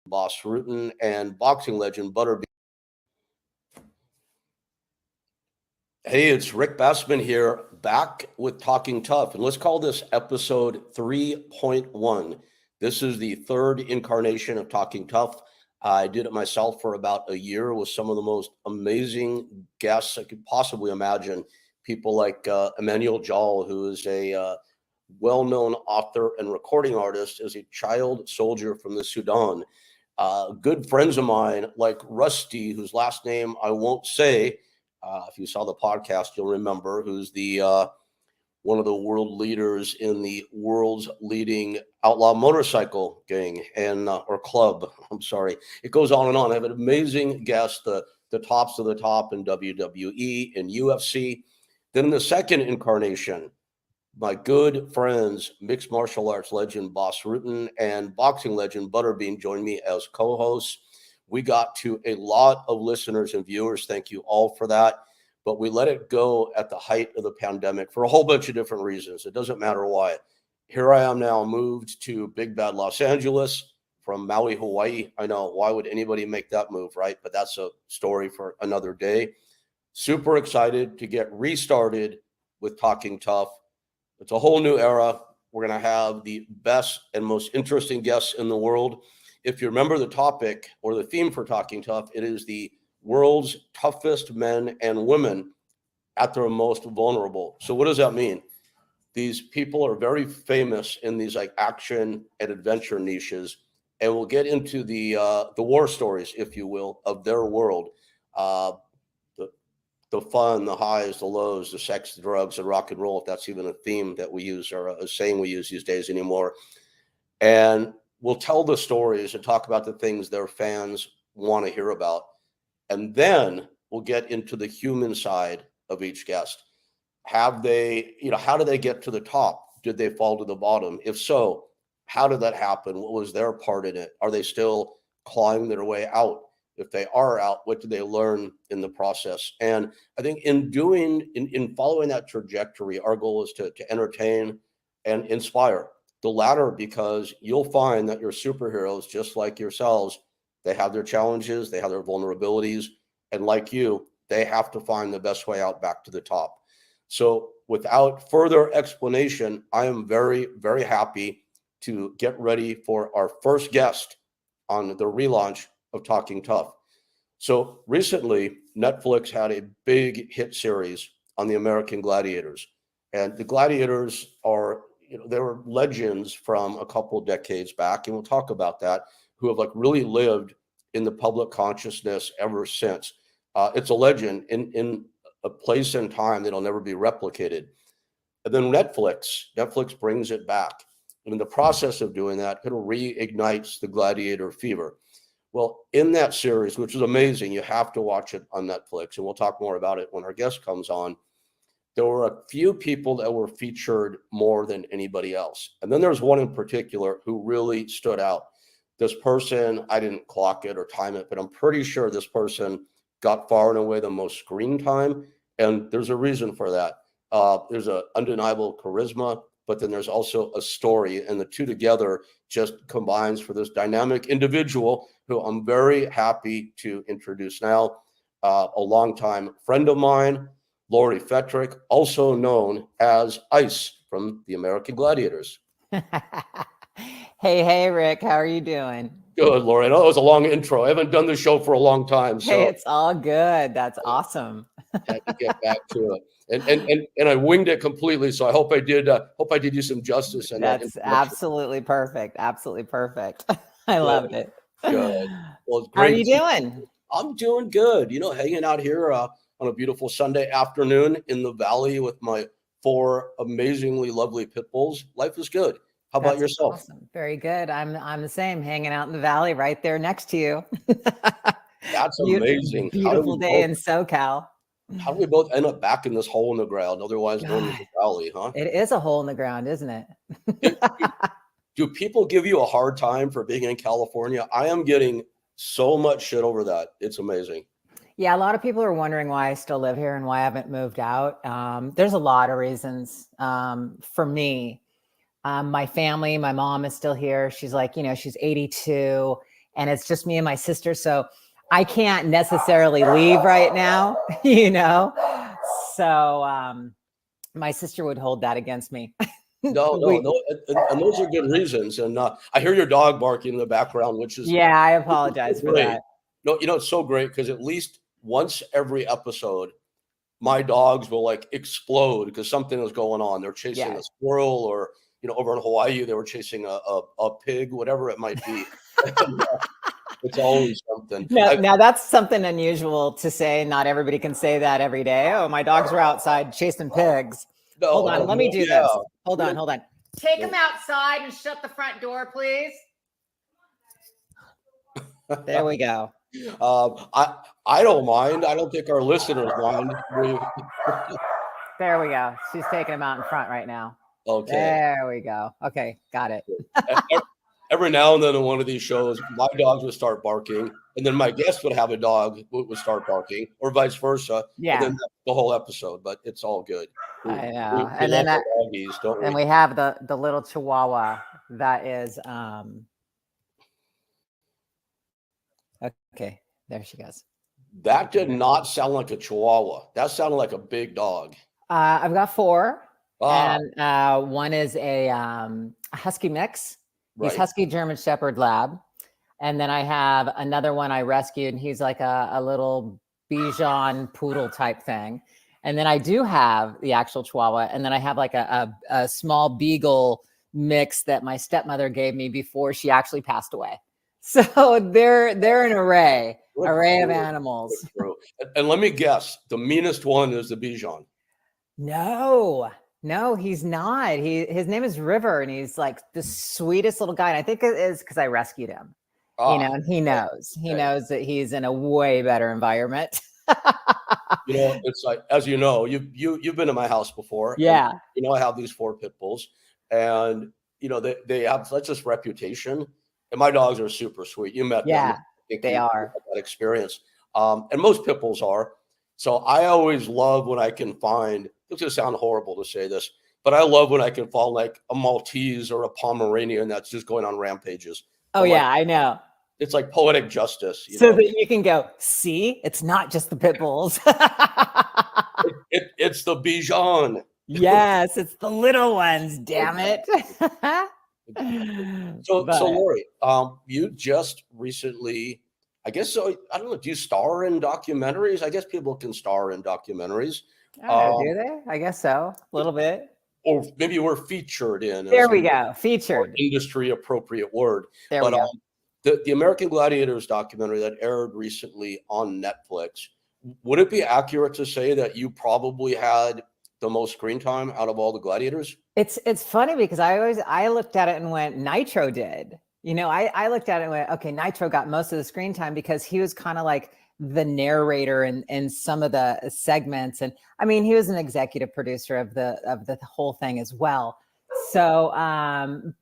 Boss Rutan, and boxing legend Butterbean. Hey, it's Rick Bassman here, back with Talking Tough. And let's call this episode 3.1. This is the third incarnation of Talking Tough. I did it myself for about a year with some of the most amazing guests I could possibly imagine. People like Emmanuel Jal, who is a well-known author and recording artist, is a child soldier from the Sudan. Good friends of mine like Rusty, whose last name I won't say. If you saw the podcast, you'll remember, who's the one of the world leaders in the world's leading outlaw motorcycle gang and or club. I'm sorry. It goes on and on. I have an amazing guest, the tops of the top in WWE and UFC. Then in the second incarnation, my good friends, mixed martial arts legend Boss Rutan and boxing legend Butterbean joined me as co-hosts. We got to a lot of listeners and viewers. Thank you all for that. But we let it go at the height of the pandemic for a whole bunch of different reasons. It doesn't matter why. Here I am now, moved to Big Bad Los Angeles from Maui, Hawaii. I know, why would anybody make that move, right? But that's a story for another day. Super excited to get restarted with Talking Tough. It's a whole new era. We're going to have the best and most interesting guests in the world. If you remember the topic or the theme for Talking Tough, it is the world's toughest men and women at their most vulnerable. So what does that mean? These people are very famous in these like action and adventure niches, and we'll get into the war stories, if you will, of their world. The fun, the highs, the lows, the sex, the drugs, and rock and roll, if that's even a theme that we use or a saying we use these days anymore. And we'll tell the stories and talk about the things their fans want to hear about. And then we'll get into the human side of each guest. Have they, how did they get to the top? Did they fall to the bottom? If so, how did that happen? What was their part in it? Are they still clawing their way out? If they are out, what did they learn in the process? And I think in following that trajectory, our goal is to entertain and inspire. The latter, because you'll find that your superheroes, just like yourselves, they have their challenges, they have their vulnerabilities, and like you, they have to find the best way out back to the top. So without further explanation, I am very, very happy to get ready for our first guest on the relaunch of Talking Tough. So recently, Netflix had a big hit series on the American Gladiators. And the Gladiators are, they were legends from a couple of decades back, and we'll talk about that, who have like really lived in the public consciousness ever since. It's a legend in a place and time that'll never be replicated. And then Netflix brings it back. And in the process of doing that, it reignites the Gladiator fever. Well, in that series, which is amazing, you have to watch it on Netflix, and we'll talk more about it when our guest comes on. There were a few people that were featured more than anybody else. And then there's one in particular who really stood out. This person, I didn't clock it or time it, but I'm pretty sure this person got far and away the most screen time. And there's a reason for that. There's an undeniable charisma, but then there's also a story, and the two together just combines for this dynamic individual who I'm very happy to introduce now, a longtime friend of mine, Lori Fetrick, also known as Ice from the American Gladiators. Hey, Rick, how are you doing? Good, Lori. I know it was a long intro. I haven't done this show for a long time. So hey, it's all good. That's awesome. had to get back to it. And I winged it completely. So I hope I did you some justice. And that's absolutely perfect. Absolutely perfect. I loved it. Good. Well, it's great. How are you doing? I'm doing good. Hanging out here on a beautiful Sunday afternoon in the valley with my 4 amazingly lovely pit bulls. Life is good. How about yourself? Awesome. Very good. I'm the same, hanging out in the valley right there next to you. That's amazing. Beautiful day in SoCal. How do we both end up back in this hole in the ground, otherwise known as the valley, huh? It is a hole in the ground, isn't it? Do people give you a hard time for being in California? I am getting so much shit over that. It's amazing. Yeah, a lot of people are wondering why I still live here and why I haven't moved out. There's a lot of reasons. For me, my family, my mom is still here. She's like, she's 82. and it's just me and my sister. So I can't necessarily leave right now, you know? So my sister would hold that against me. No, no, We, no, and those are good reasons. And I hear your dog barking in the background, which is yeah, I so apologize for great. that. No, it's so great because at least once every episode, my dogs will like explode because something is going on. They're chasing Yeah. a squirrel, or over in Hawaii, they were chasing a pig, whatever it might be. And, it's always something. Now that's something unusual to say. Not everybody can say that every day. Oh, my dogs were outside chasing pigs. Hold on, let me do this. Hold on. Take them outside and shut the front door, please. There we go. I don't mind. I don't think our listeners mind. There we go. She's taking them out in front right now. Okay. There we go. Okay, got it. Every now and then in one of these shows, my dogs would start barking, and then my guest would have a dog would start barking, or vice versa. Yeah. And then the whole episode, but it's all good. I know. We And then love the doggies, don't and we? we have the little Chihuahua that is okay. There she goes. That did not sound like a Chihuahua. That sounded like a big dog. I've got 4, Ah, and one is a Husky mix. He's right. Husky German Shepherd Lab. And then I have another one I rescued, and he's like a little Bichon poodle type thing. And then I do have the actual Chihuahua, and then I have like a small beagle mix that my stepmother gave me before she actually passed away. So they're an array of animals. And let me guess, the meanest one is the Bichon. No, he's not. His name is River, and he's like the sweetest little guy. And I think it is because I rescued him. And he knows that he's in a way better environment. It's like, as you've been to my house before. Yeah. And, I have these 4 pit bulls, and they have such this reputation, and my dogs are super sweet. You met them. Yeah, they are. That experience. And most pit bulls are. So I always love when I can find, it's going to sound horrible to say this, but I love when I can find like a Maltese or a Pomeranian that's just going on rampages. Oh, yeah, I know. It's like poetic justice. So that you can go, see, it's not just the pit bulls. It's the Bichon. Yes, it's the little ones, damn it. So Lori, you just recently, I guess so. I don't know. Do you star in documentaries? I guess people can star in documentaries. Do they? I guess so. A little bit. Or maybe we're featured in. There we go. Featured. Industry appropriate word. There we go. The American Gladiators documentary that aired recently on Netflix, would it be accurate to say that you probably had the most screen time out of all the gladiators? It's funny because I looked at it and went, Nitro did. I looked at it and went, okay, Nitro got most of the screen time because he was kind of like the narrator in some of the segments. And I mean, he was an executive producer of the whole thing as well. So,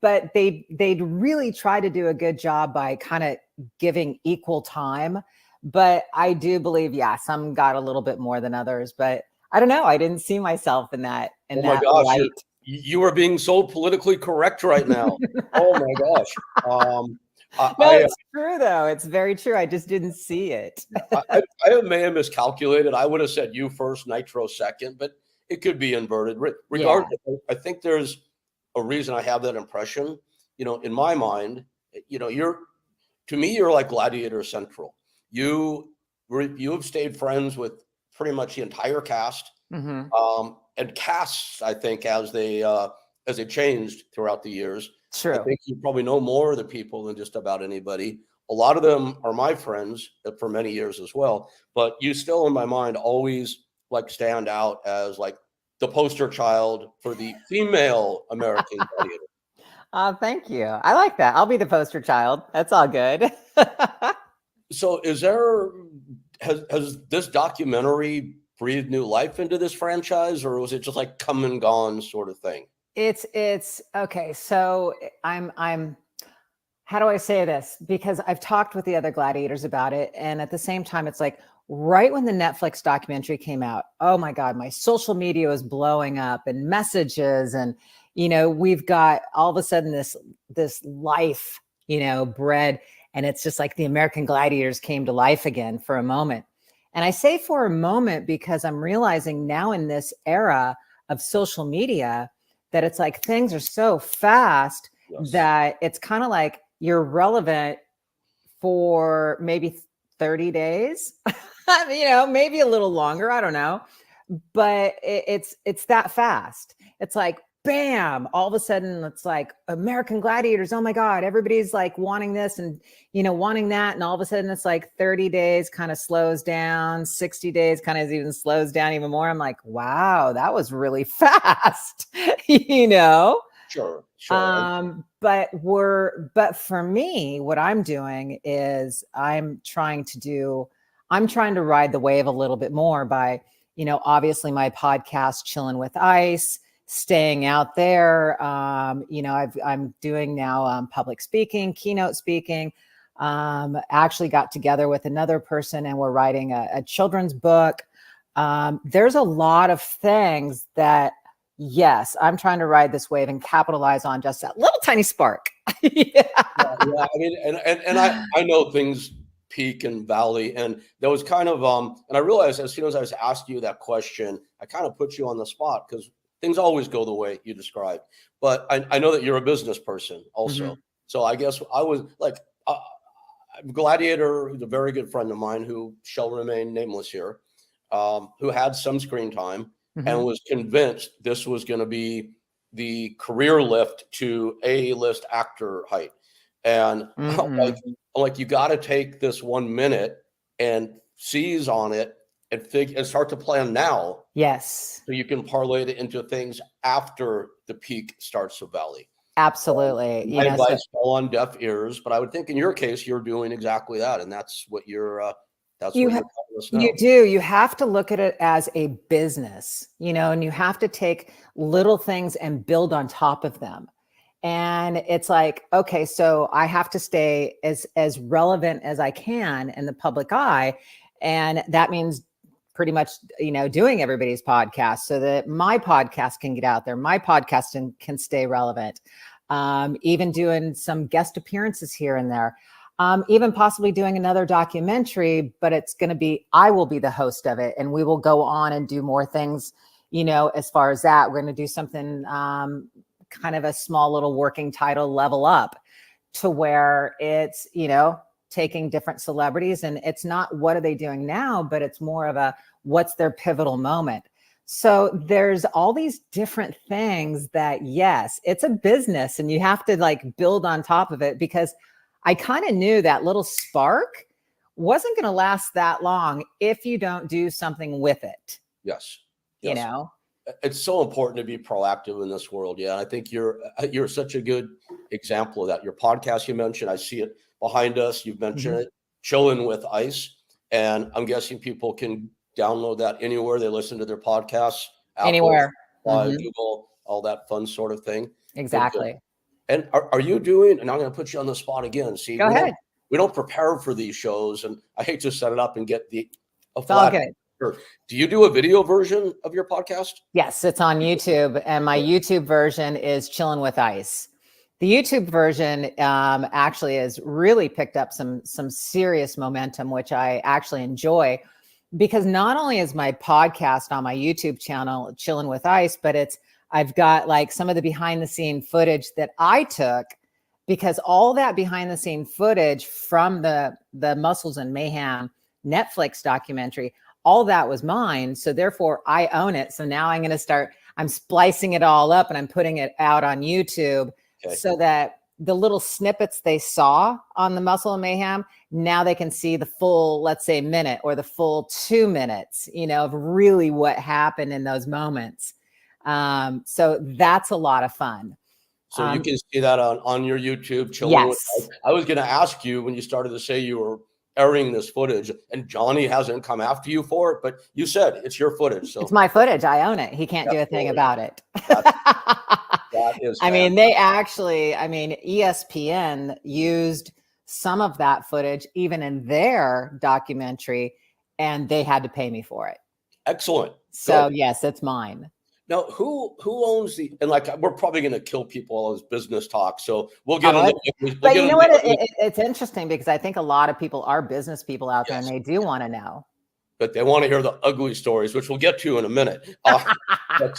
but they'd really try to do a good job by kind of giving equal time. But I do believe, some got a little bit more than others, but I don't know. I didn't see myself in that. Oh my gosh, light. You are being so politically correct right now. Oh my gosh. It's true though. It's very true. I just didn't see it. I may have miscalculated. I would have said you first, Nitro second, but it could be inverted. Regardless, I think there's a reason I have that impression. In my mind, you're like Gladiator Central. You have stayed friends with pretty much the entire cast, and casts, I think, as they changed throughout the years. True. I think you probably know more of the people than just about anybody. A lot of them are my friends for many years as well. But you still, in my mind, always like stand out as like the poster child for the female American gladiator. Thank you. I like that. I'll be the poster child. That's all good. So has this documentary breathed new life into this franchise, or was it just like come and gone sort of thing? It's okay. So I'm how do I say this? Because I've talked with the other gladiators about it. And at the same time, it's like right when the Netflix documentary came out, oh my God, my social media was blowing up and messages. And, we've got all of a sudden this life, bred. And it's just like the American Gladiators came to life again for a moment. And I say for a moment because I'm realizing now in this era of social media that it's like things are so fast that it's kind of like you're relevant for maybe 30 days, maybe a little longer. I don't know. But it's that fast. It's like, bam, all of a sudden it's like American Gladiators. Oh my God, everybody's like wanting this and, wanting that. And all of a sudden it's like 30 days kind of slows down, 60 days kind of even slows down even more. I'm like, wow, that was really fast, Sure. But for me, what I'm doing is I'm trying to ride the wave a little bit more by, obviously my podcast, Chilling with Ice, staying out there. I'm doing now public speaking, keynote speaking. Actually got together with another person and we're writing a children's book. There's a lot of things that, yes, I'm trying to ride this wave and capitalize on just that little tiny spark. Yeah. I mean, and I know things peak and valley, and there was kind of and I realized as soon as I was asking you that question, I kind of put you on the spot because things always go the way you described. But I know that you're a business person also, so I guess I was like Gladiator, who's a very good friend of mine who shall remain nameless here, who had some screen time and was convinced this was going to be the career lift to A-list actor height. And like you got to take this 1 minute and seize on it and start to plan now. Yes. So you can parlay it into things after the peak starts to valley. Absolutely. My advice fell on deaf ears, but I would think in your case, you're doing exactly that. And that's what you're telling us now. You do. You have to look at it as a business, and you have to take little things and build on top of them. And it's like, okay, so I have to stay as relevant as I can in the public eye. And that means pretty much, doing everybody's podcast so that my podcast can get out there. My podcast can stay relevant. Even doing some guest appearances here and there. Even possibly doing another documentary, but it's going to be, I will be the host of it and we will go on and do more things, as far as that. We're going to do something kind of a small little working title, Level Up, to where it's, taking different celebrities and it's not what are they doing now, but it's more of a what's their pivotal moment. So there's all these different things that, yes, it's a business and you have to like build on top of it because I kind of knew that little spark wasn't going to last that long if you don't do something with it. Yes. It's so important to be proactive in this world. Yeah. I think you're such a good example of that. Your podcast you mentioned, I see it behind us. You've mentioned it, Chilling with Ice. And I'm guessing people can download that anywhere they listen to their podcasts. Apple, anywhere. Google, all that fun sort of thing. Exactly. And are you doing, and I'm going to put you on the spot again. See, Go ahead. We don't prepare for these shows, and I hate to set it up and get a flat. All good. Do you do a video version of your podcast? Yes, it's on YouTube, and my YouTube version is Chilling with Ice. The YouTube version actually has really picked up some serious momentum, which I actually enjoy, because not only is my podcast on my YouTube channel Chilling with Ice, but I've got like some of the behind the scene footage that I took, because all that behind the scene footage from the Muscles and Mayhem Netflix documentary, all that was mine. So therefore I own it. So now I'm splicing it all up and I'm putting it out on YouTube so that the little snippets they saw on the Muscle and Mayhem, now they can see the full, let's say, minute or the full 2 minutes, of really what happened in those moments. So that's a lot of fun. So you can see that on your YouTube. Chilling with Ice. I was going to ask you when you started to say you were airing this footage and Johnny hasn't come after you for it, but you said it's your footage. So it's my footage. I own it. He can't do a thing about it. That is I mean, ESPN used some of that footage even in their documentary, and they had to pay me for it. Excellent. So yes, it's mine. Now, who owns the, and like we're probably going to kill people all this business talk, so we'll get Oh, into. but you know what? It's interesting because I think a lot of people are business people out there, and Yes, they do want to know. but they want to hear the ugly stories, which we'll get to in a minute. But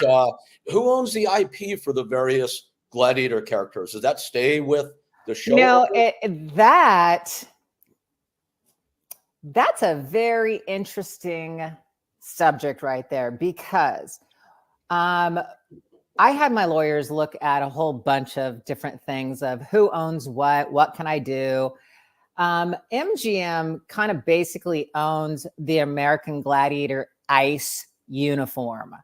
who owns the IP for the various Gladiator characters? Does that stay with the show? No, that's a very interesting subject right there, because I had my lawyers look at a whole bunch of different things of who owns what can I do. MGM kind of basically owns the American Gladiator ICE uniform.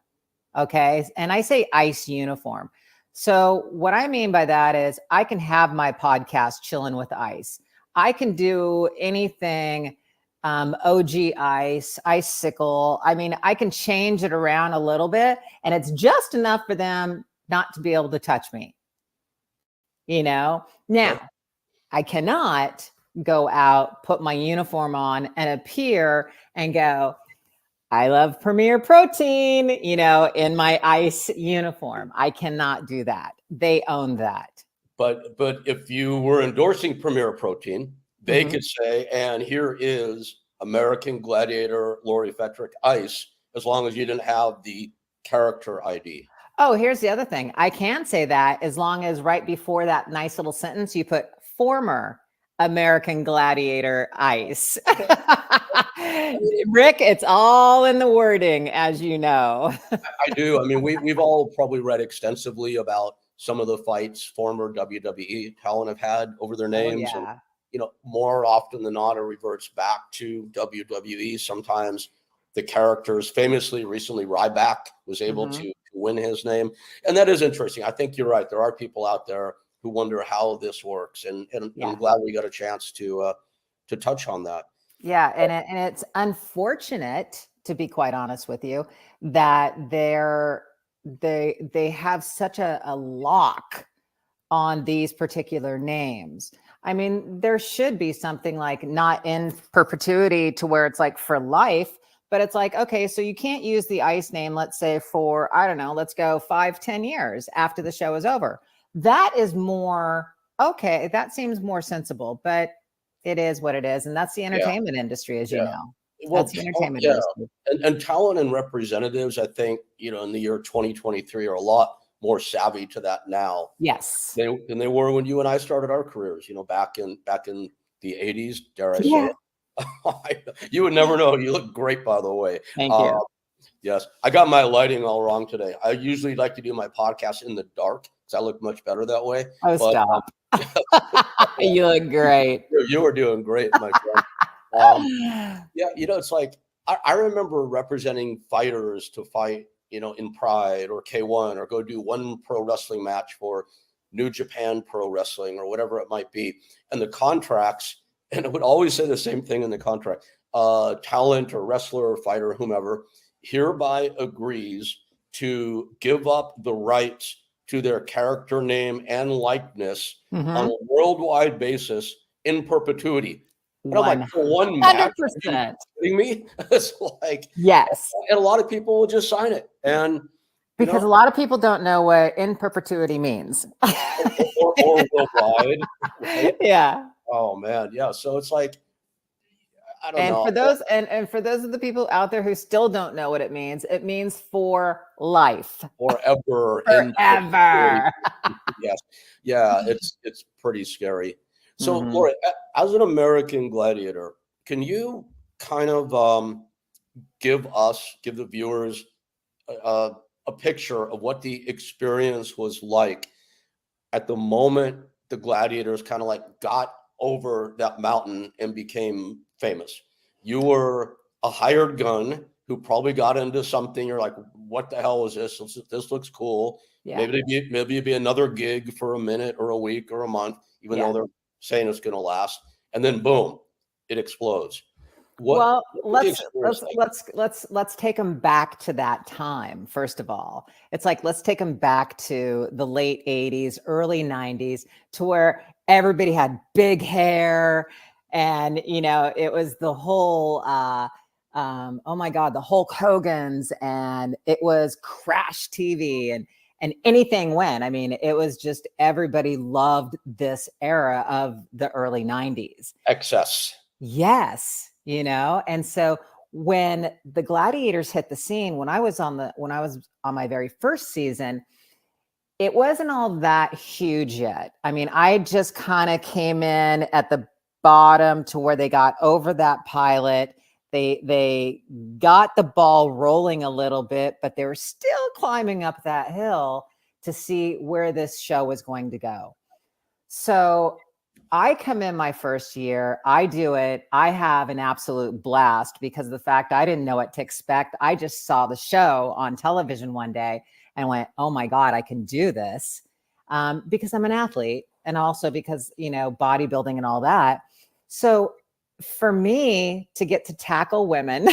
Okay. And I say ICE uniform. So what I mean by that is I can have my podcast Chilling with ICE. I can do anything, OG ICE, Icicle. I mean, I can change it around a little bit, and it's just enough for them not to be able to touch me. Now, I cannot go out, put my uniform on, and appear and go, I love Premier Protein, in my ICE uniform. I cannot do that. They own that. But if you were endorsing Premier Protein, they could say, and here is American Gladiator Lori Fetrick ICE, as long as you didn't have the character ID. Oh, here's the other thing. I can say that as long as right before that nice little sentence, you put former American Gladiator ICE. Rick, it's all in the wording, as you know. I do. I mean, we've all probably read extensively about some of the fights former WWE talent have had over their names. Oh, yeah. And, more often than not, it reverts back to WWE. Sometimes the characters, famously recently, Ryback was able to win his name. And that is interesting. I think you're right. There are people out there who wonder how this works. And I'm glad we got a chance to touch on that. Yeah. And it's unfortunate, to be quite honest with you, that they have such a lock on these particular names. I mean, there should be something like not in perpetuity to where it's like for life, but it's like, okay, so you can't use the ICE name, let's say for, I don't know, let's go 5-10 years after the show is over. That is more, okay, that seems more sensible, but it is what it is. And that's the entertainment industry, as you know. Well, that's the entertainment industry. And talent and representatives, I think, in the year 2023 are a lot more savvy to that now. Yes. Than they were when you and I started our careers, back in the 80s, dare I say it. You would never know. You look great, by the way. Thank you. Yes. I got my lighting all wrong today. I usually like to do my podcast in the dark because I look much better that way. Oh, stop. You look great. You were doing great, my friend. It's like I remember representing fighters to fight, in Pride or K1 or go do one pro wrestling match for New Japan Pro Wrestling or whatever it might be. And the contracts, and it would always say the same thing in the contract, talent or wrestler or fighter, whomever, hereby agrees to give up the rights to their character name and likeness on a worldwide basis in perpetuity. And I'm like, for one match, 100%. Are you kidding me? It's like, yes. And a lot of people will just sign it. And because a lot of people don't know what in perpetuity means. or worldwide. Right? Yeah. Oh man. Yeah. So it's like, I don't know. For those and for those of the people out there who still don't know what it means for life. Forever. Forever. Yes. Yeah. It's pretty scary. So, Laura, as an American Gladiator, can you kind of give the viewers a picture of what the experience was like at the moment the Gladiators kind of like got over that mountain and became famous? You were a hired gun who probably got into something. You're like, what the hell is this? This looks cool. Yeah. Maybe it'd be another gig for a minute or a week or a month, even though they're saying it's going to last, and then boom, it explodes. Let's take them back to that time. First of all, it's like, let's take them back to the late 80s, early 90s, to where everybody had big hair, and it was the whole oh my God, the Hulk Hogan's, and it was Crash TV, and anything went. I mean, it was just everybody loved this era of the early 90s. Excess. Yes, and so when the Gladiators hit the scene, when I was on my very first season, it wasn't all that huge yet. I mean, I just kind of came in at the bottom to where they got over that pilot. They got the ball rolling a little bit, but they were still climbing up that hill to see where this show was going to go. So I come in my first year, I do it. I have an absolute blast because of the fact I didn't know what to expect. I just saw the show on television one day and went, oh my God, I can do this, because I'm an athlete, and also because, bodybuilding and all that. So for me to get to tackle women,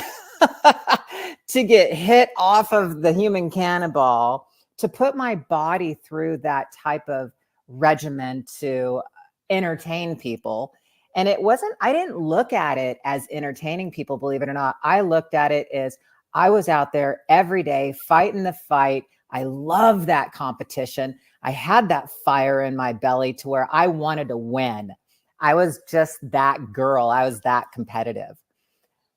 to get hit off of the human cannonball, to put my body through that type of regimen to entertain people. And I didn't look at it as entertaining people, believe it or not. I looked at it as I was out there every day fighting the fight. I love that competition. I had that fire in my belly to where I wanted to win. I was just that girl. I was that competitive.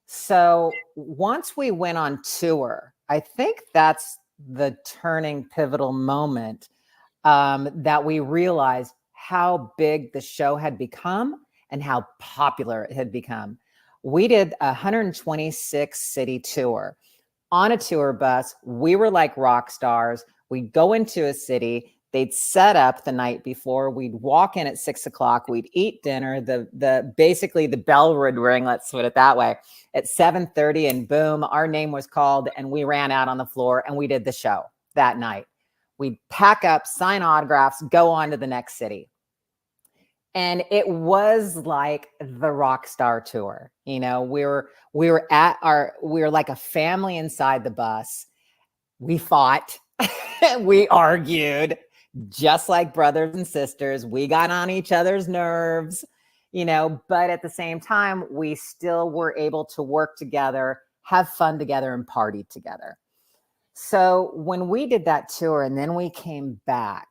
So once we went on tour, I think that's the turning pivotal moment, that we realized how big the show had become and how popular it had become. We did a 126 city tour. On a tour bus, we were like rock stars. We'd go into a city, they'd set up the night before, we'd walk in at 6 o'clock, we'd eat dinner, basically the bell would ring, let's put it that way, at 7:30, and boom, our name was called and we ran out on the floor and we did the show that night. We'd pack up, sign autographs, go on to the next city. And it was like the rock star tour. We were like a family inside the bus. We fought, we argued, just like brothers and sisters. We got on each other's nerves, but at the same time, we still were able to work together, have fun together, and party together. So when we did that tour and then we came back,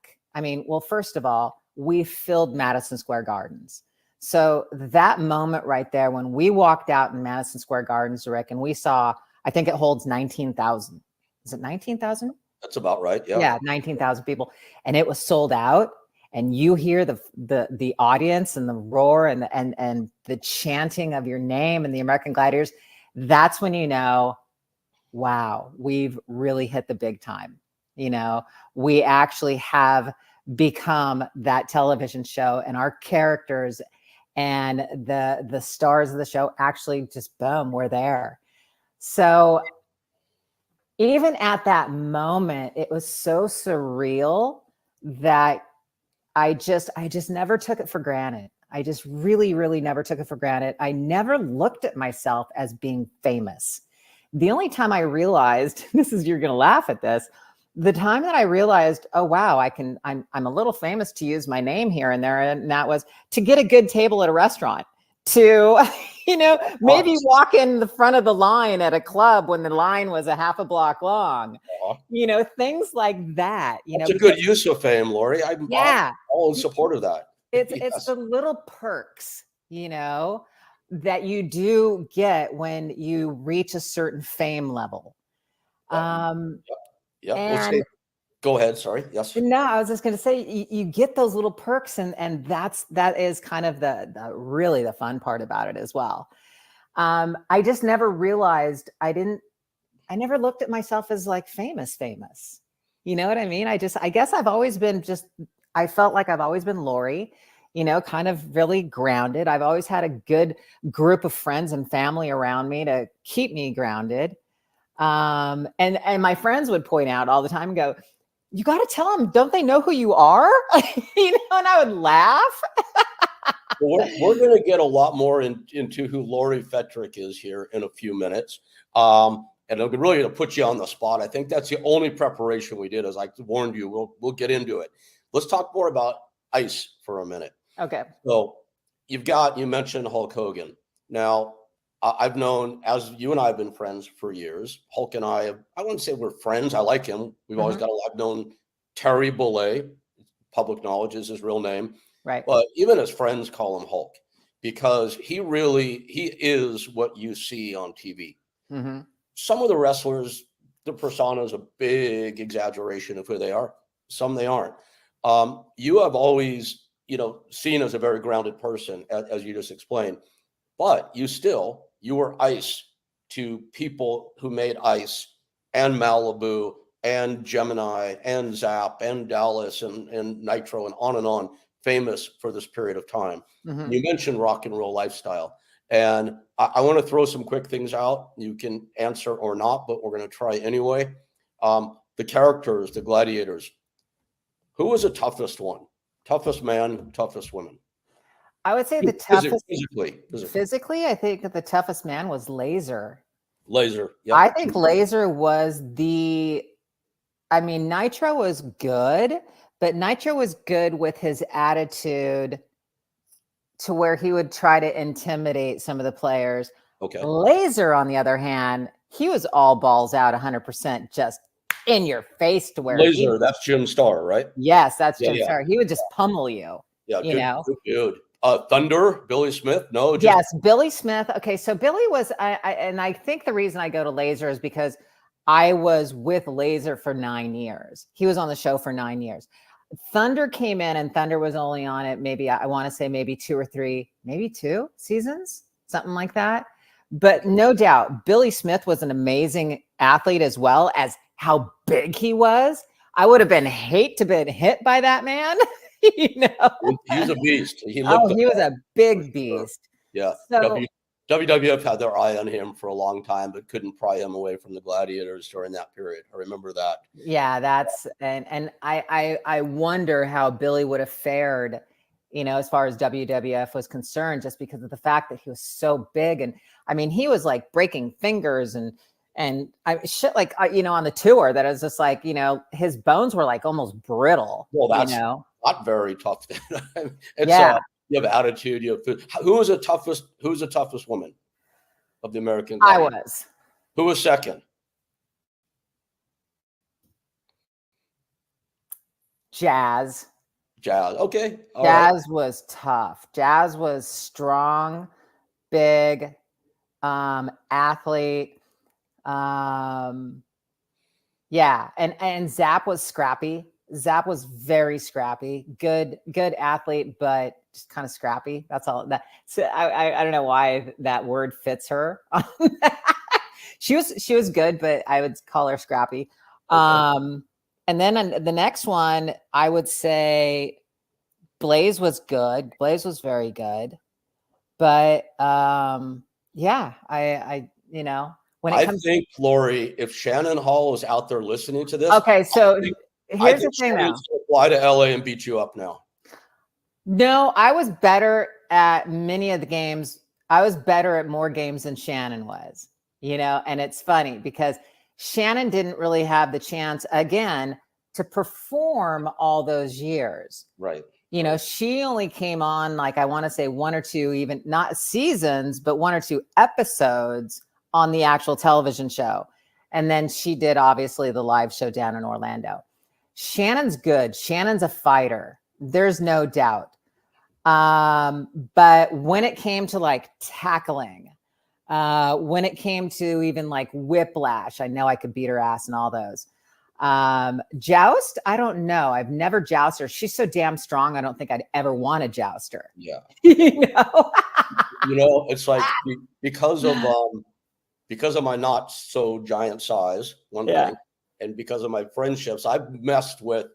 first of all, we filled Madison Square Gardens. So that moment right there, when we walked out in Madison Square Gardens, Rick, and we saw, I think it holds 19,000. Is it 19,000? That's about right. Yeah. Yeah, 19,000 people. And it was sold out. And you hear the audience and the roar and the chanting of your name and the American Gladiators. That's when you know, wow, we've really hit the big time. We actually have become that television show, and our characters and the stars of the show actually just boom, we're there. So even at that moment, it was so surreal that I just never took it for granted. I just really, really never took it for granted. I never looked at myself as being famous. The only time I realized, you're going to laugh at this, the time that I realized, oh, wow, I'm a little famous to use my name here and there. And that was to get a good table at a restaurant, to, maybe walk in the front of the line at a club when the line was a half a block long, things like that. It's a good use of fame, Lori. I'm all in support of that. It's the little perks, that you do get when you reach a certain fame level. And go ahead. Sorry. Yes. No, I was just going to say you get those little perks, and that is kind of the really the fun part about it as well. I just never realized I never looked at myself as like famous. You know what I mean? I guess I've always been I felt like I've always been Lori, kind of really grounded. I've always had a good group of friends and family around me to keep me grounded. And my friends would point out all the time and go, you got to tell them, don't they know who you are? And I would laugh. We're going to get a lot more into who Lori Fetrick is here in a few minutes. And I'm really going to put you on the spot. I think that's the only preparation we did. As I warned you, we'll get into it. Let's talk more about ice for a minute. Okay. So you mentioned Hulk Hogan. Now, I've known, as you and I have been friends for years. Hulk and I wouldn't say we're friends. I like him. We've always got a lot. I've known Terry Bollea, public knowledge is his real name. Right. But even his friends call him Hulk because he is what you see on TV. Some of the wrestlers, the persona is a big exaggeration of who they are. Some they aren't. You have always, seen as a very grounded person, as you just explained, but you were ice to people who made ice and Malibu and Gemini and Zap and Dallas and Nitro and on, famous for this period of time. You mentioned rock and roll lifestyle. And I want to throw some quick things out. You can answer or not, but we're going to try anyway. The characters, the gladiators. Who was the toughest one? Toughest man, toughest woman? I would say the toughest physically. I think that the toughest man was Laser. Laser. Yep. I think Laser was Nitro was good, but Nitro was good with his attitude to where he would try to intimidate some of the players. Okay. Laser, on the other hand, he was all balls out 100%, just in your face to where Laser, that's Jim Starr, right? Yes, that's Jim Starr. He would just pummel you. Yeah, good dude. Thunder, Billy Smith? No. Yes, Billy Smith. Okay, so Billy was, and I think the reason I go to Laser is because I was with Laser for 9 years. He was on the show for 9 years. Thunder came in, and Thunder was only on it maybe, I want to say maybe 2 or 3, maybe 2 seasons, something like that. But no doubt, Billy Smith was an amazing athlete as well as how big he was. I would have been hate to been hit by that man. He's a beast. He was a big beast. Yeah. So, WWF had their eye on him for a long time, but couldn't pry him away from the Gladiators during that period. I remember that. Yeah, that's and I wonder how Billy would have fared, as far as WWF was concerned, just because of the fact that he was so big. And I mean, he was like breaking fingers and on the tour that is just like, his bones were like almost brittle. Well, that's not very tough. You have attitude. Who was the toughest woman of the American Gladiators? I was. Who was second? Jazz. Okay. Jazz was tough. Jazz was strong, big, athlete. Yeah. And Zap was scrappy. Zap was very scrappy, good athlete, but just kind of scrappy. That's all that. So I don't know why that word fits her. She was good, but I would call her scrappy. Okay. And then on the next one, I would say Blaze was good. Blaze was very good, but yeah, I think Lori, if Shannon Hall is out there listening to this, okay, so. Here's the thing, though. Fly to LA and beat you up now. No, I was better at many of the games. I was better at more games than Shannon was, and it's funny because Shannon didn't really have the chance again to perform all those years. Right. She only came on, like, I want to say 1 or 2, even not seasons, but 1 or 2 episodes on the actual television show. And then she did obviously the live show down in Orlando. Shannon's good. Shannon's a fighter. There's no doubt. But when it came to like tackling, when it came to even like whiplash, I know I could beat her ass and all those. Joust, I don't know. I've never jousted her. She's so damn strong. I don't think I'd ever want to joust her. Yeah. It's like because of my not so giant size, one thing. And because of my friendships, I've messed with,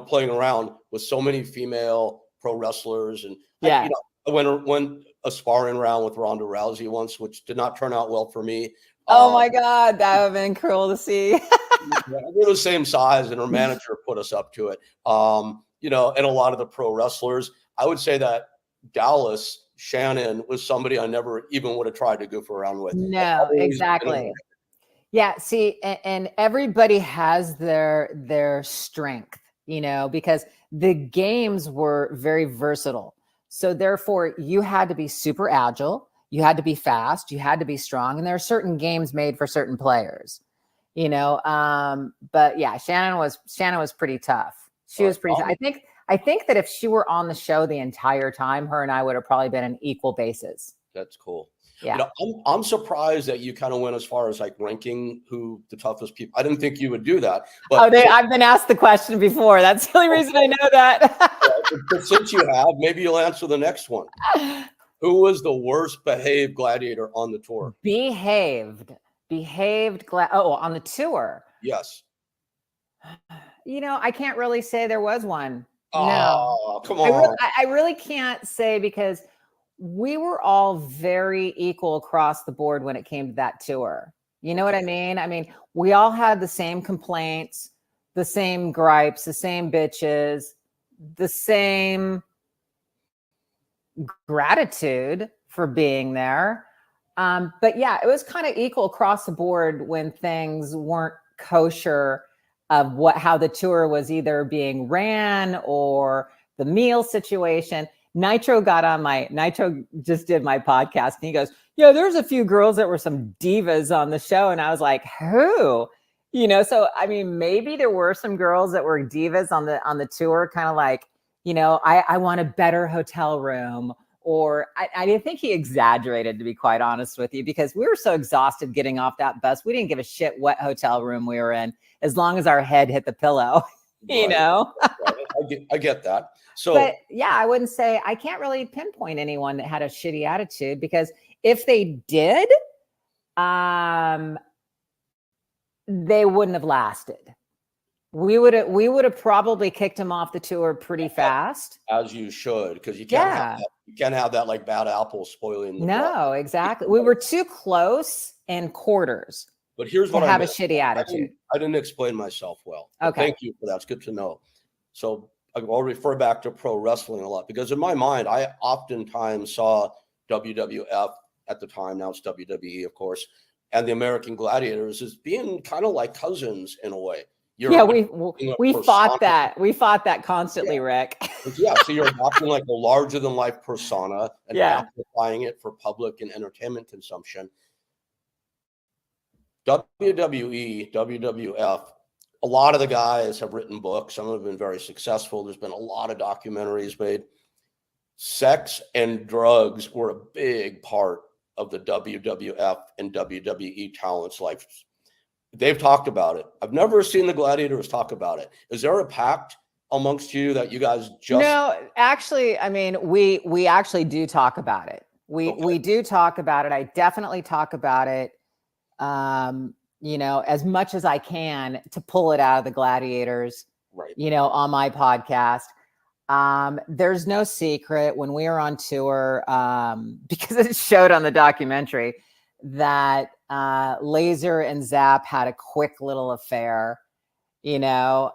playing around with so many female pro wrestlers. And I went a sparring round with Ronda Rousey once, which did not turn out well for me. Oh my God, that would have been cruel to see. We're the same size, and her manager put us up to it. And a lot of the pro wrestlers, I would say that Dallas, Shannon was somebody I never even would have tried to goof around with. No, exactly. Yeah, see, and everybody has their strength, because the games were very versatile. So therefore, you had to be super agile. you had to be fast, you had to be strong, and there are certain games made for certain players, you know. But yeah, Shannon was pretty tough. She was pretty tough. I think that if she were on the show the entire time, her and I would have probably been an equal basis. That's cool. Yeah. You know, I'm surprised that you kind of went as far as like ranking who the toughest people. I didn't think you would do that. But I've been asked the question before. That's the only reason I know that. But since you have, maybe you'll answer the next one. Who was the worst behaved gladiator on the tour? Behaved on the tour. Yes. You know, I can't really say there was one. Oh, come on. I really can't say, because we were all very equal across the board when it came to that tour. You know what I mean? I mean, we all had the same complaints, the same gripes, the same bitches, the same gratitude for being there. But yeah, it was kind of equal across the board when things weren't kosher of how the tour was either being ran or the meal situation. Nitro just did my podcast, and he goes, yeah, there's a few girls that were some divas on the show. And I was like, who? You know, so I mean, maybe there were some girls that were divas on the tour, kind of like, you know, I want a better hotel room. Or I didn't think he exaggerated, to be quite honest with you, because we were so exhausted getting off that bus. We didn't give a shit what hotel room we were in, as long as our head hit the pillow, you know? I get that. So, but yeah, I wouldn't say, I can't really pinpoint anyone that had a shitty attitude, because if they did, they wouldn't have lasted. We would have probably kicked him off the tour pretty fast. As you should, because you can't have that like bad apple spoiling the No, exactly. We were too close in quarters. But here's what I have a shitty attitude. I didn't explain myself well. Okay. Thank you for that. It's good to know. So I'll refer back to pro wrestling a lot, because in my mind, I oftentimes saw WWF at the time, now it's WWE, of course, and the American Gladiators as being kind of like cousins in a way. We fought that. We fought that constantly, Rick. Yeah, so you're adopting like a larger than life persona and amplifying it for public and entertainment consumption. WWE, WWF, a lot of the guys have written books. Some have been very successful. There's been a lot of documentaries made. Sex and drugs were a big part of the WWF and WWE talents' lives. They've talked about it. I've never seen the Gladiators talk about it. Is there a pact amongst you that you guys just... No, actually, I mean, we actually do talk about it. We do talk about it. I definitely talk about it, you know, as much as I can to pull it out of the Gladiators, right, you know, on my podcast. There's no secret when we were on tour, because it showed on the documentary, that Laser and Zap had a quick little affair, you know.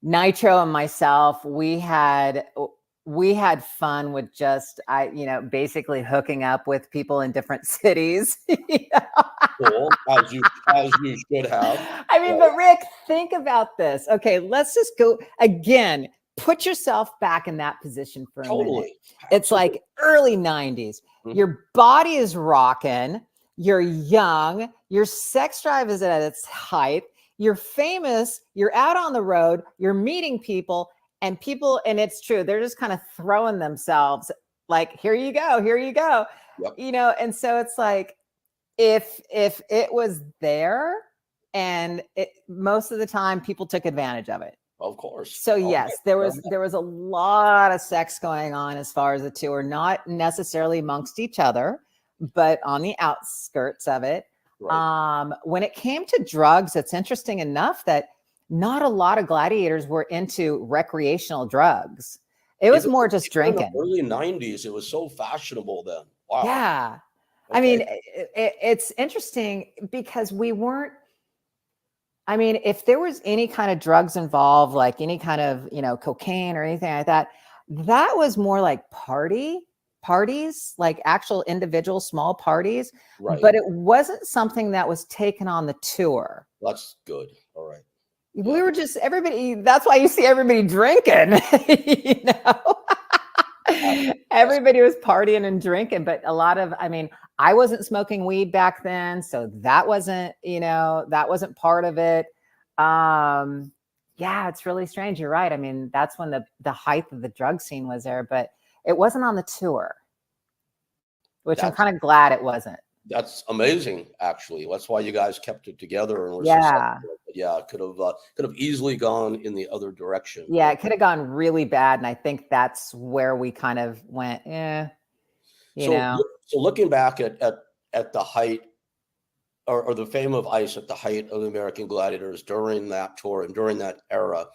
Nitro and myself, we had fun with just, you know, basically hooking up with people in different cities. You know? Cool, as you should have. I mean, but Rick, think about this. Okay, let's just go again. Put yourself back in that position for a minute. It's like early 90s. Your body is rocking. You're young. Your sex drive is at its height. You're famous. You're out on the road. You're meeting people, and it's true, they're just kind of throwing themselves like, here you go. Yep. You know, and so it's like, if it was there, and most of the time people took advantage of it. Of course. So yes, there was a lot of sex going on as far as the tour, not necessarily amongst each other, but on the outskirts of it. Right. When it came to drugs, it's interesting enough that not a lot of gladiators were into recreational drugs. It was more just drinking. In the early 90s, it was so fashionable then. Wow. Yeah. Okay. I mean, it's interesting because we weren't, I mean, if there was any kind of drugs involved, like any kind of, you know, cocaine or anything like that, that was more like parties, like actual individual small parties. Right. But it wasn't something that was taken on the tour. That's good. All right. We were just everybody. That's why you see everybody drinking, you know. Everybody was partying and drinking, but a lot of, I mean, I wasn't smoking weed back then, so that wasn't, that wasn't part of it. Yeah, it's really strange. You're right. I mean, that's when the height of the drug scene was there, but it wasn't on the tour, which I'm That's kind of glad it wasn't. that's amazing, actually. That's why you guys kept it together and were successful. Yeah. But yeah, it could have easily gone in the other direction. Yeah, it could have gone really bad. And I think that's where we kind of went, you So, know. so looking back at the height or the fame of Ice at the height of the American Gladiators during that tour and during that era,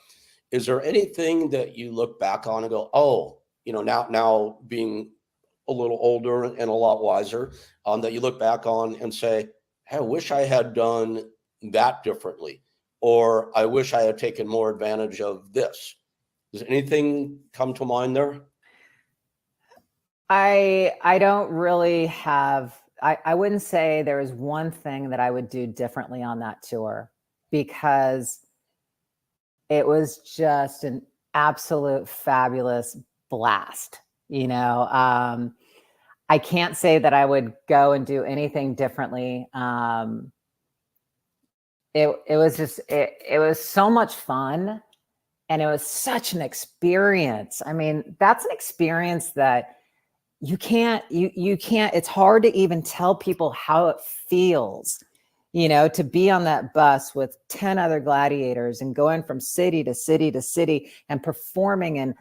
is there anything that you look back on and go, oh, now being a little older and a lot wiser, that you look back on and say, hey, I wish I had done that differently, or I wish I had taken more advantage of this. Does anything come to mind there? I don't really have, I wouldn't say there is one thing that I would do differently on that tour, because it was just an absolute fabulous blast. I can't say that I would go and do anything differently. It was just, it was so much fun, and it was such an experience. I mean, that's an experience that you can't, it's hard to even tell people how it feels, to be on that bus with 10 other gladiators and going from city to city to city and performing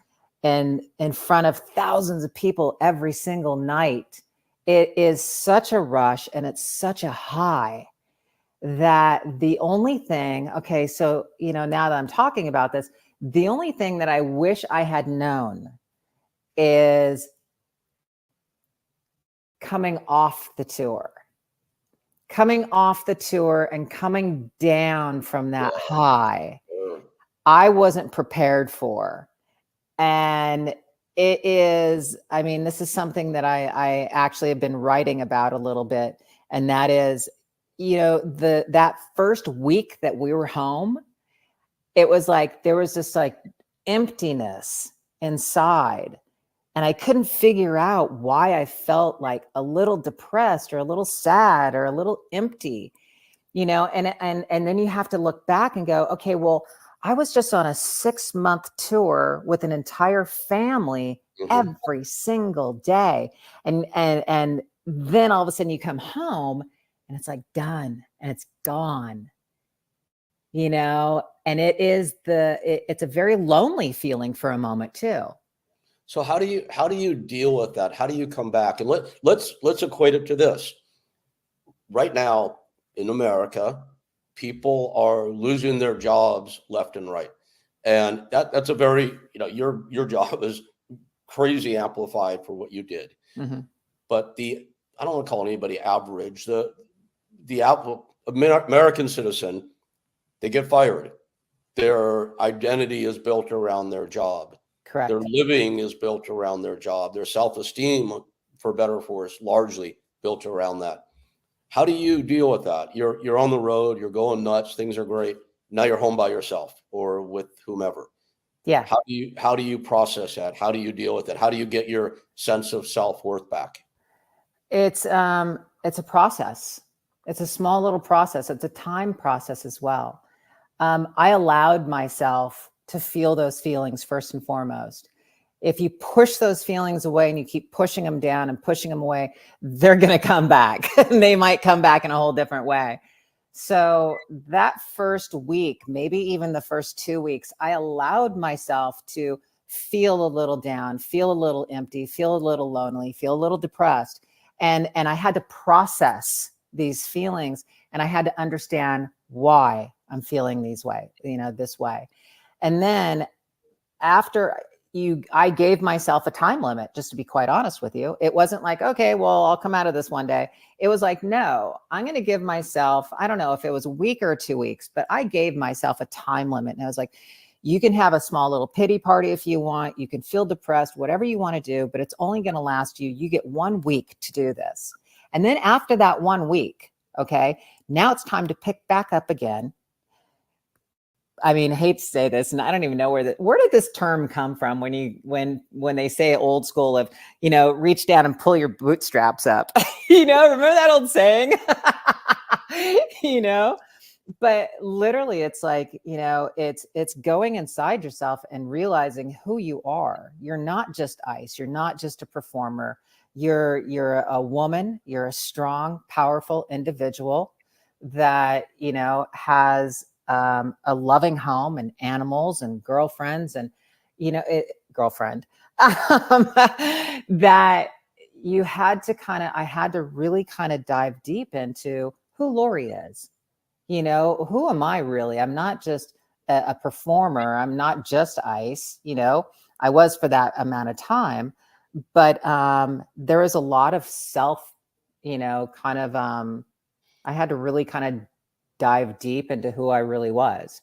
in front of thousands of people every single night. It is such a rush and it's such a high that the only thing, okay, so, now that I'm talking about this, the only thing that I wish I had known is coming off the tour and coming down from that high. I wasn't prepared for. And it is, I mean, this is something that I actually have been writing about a little bit. And that is, that first week that we were home, it was like, there was this like emptiness inside. And I couldn't figure out why I felt like a little depressed or a little sad or a little empty, and then you have to look back and go, okay, well, I was just on a 6-month tour with an entire family every single day. And then all of a sudden you come home and it's like done and it's gone, and it's a very lonely feeling for a moment too. So how do you deal with that? How do you come back? And let's equate it to this. Right now in America, people are losing their jobs left and right. And that's a very, your job is crazy amplified for what you did. But I don't want to call anybody average. The American citizen, they get fired. Their identity is built around their job. Correct. Their living is built around their job. Their self-esteem, for better or for worse, largely built around that. How do you deal with that? You're on the road, you're going nuts, things are great. Now you're home by yourself or with whomever. Yeah. How do you process that? How do you deal with it? How do you get your sense of self-worth back? It's a process. It's a small little process. It's a time process as well. I allowed myself to feel those feelings first and foremost. If you push those feelings away and you keep pushing them down and pushing them away, they're going to come back. They might come back in a whole different way. So that first week, maybe even the first 2 weeks, I allowed myself to feel a little down, feel a little empty, feel a little lonely, feel a little depressed. And I had to process these feelings, and I had to understand why I'm feeling this way. And then after I gave myself a time limit, just to be quite honest with you. It wasn't like, okay, well, I'll come out of this one day. It was like, no, I'm going to give myself, I don't know if it was a week or 2 weeks, but I gave myself a time limit. And I was like, you can have a small little pity party if you want. You can feel depressed, whatever you want to do, but it's only going to last you get 1 week to do this. And then after that 1 week, okay, now it's time to pick back up again. I mean, hate to say this, and I don't even know where did this term come from when they say old school of, reach down and pull your bootstraps up. Remember that old saying? you know, but literally it's like, it's going inside yourself and realizing who you are. You're not just ice. You're not just a performer. You're a woman. You're a strong, powerful individual that, has a loving home and animals and girlfriends and, girlfriend, that I had to really kind of dive deep into who Lori is. Who am I really? I'm not just a performer. I'm not just ice. I was for that amount of time, but there is a lot of self, kind of, I had to really kind of dive deep into who I really was.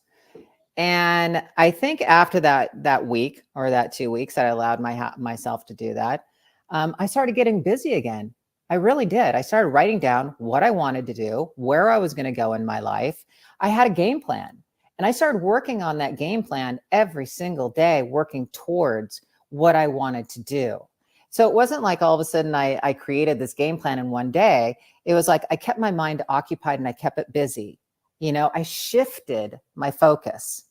And I think after that week or that 2 weeks that I allowed myself to do that, I started getting busy again. I really did. I started writing down what I wanted to do, where I was going to go in my life. I had a game plan, and I started working on that game plan every single day, working towards what I wanted to do. So it wasn't like all of a sudden I created this game plan in one day. It was like I kept my mind occupied and I kept it busy. I shifted my focus.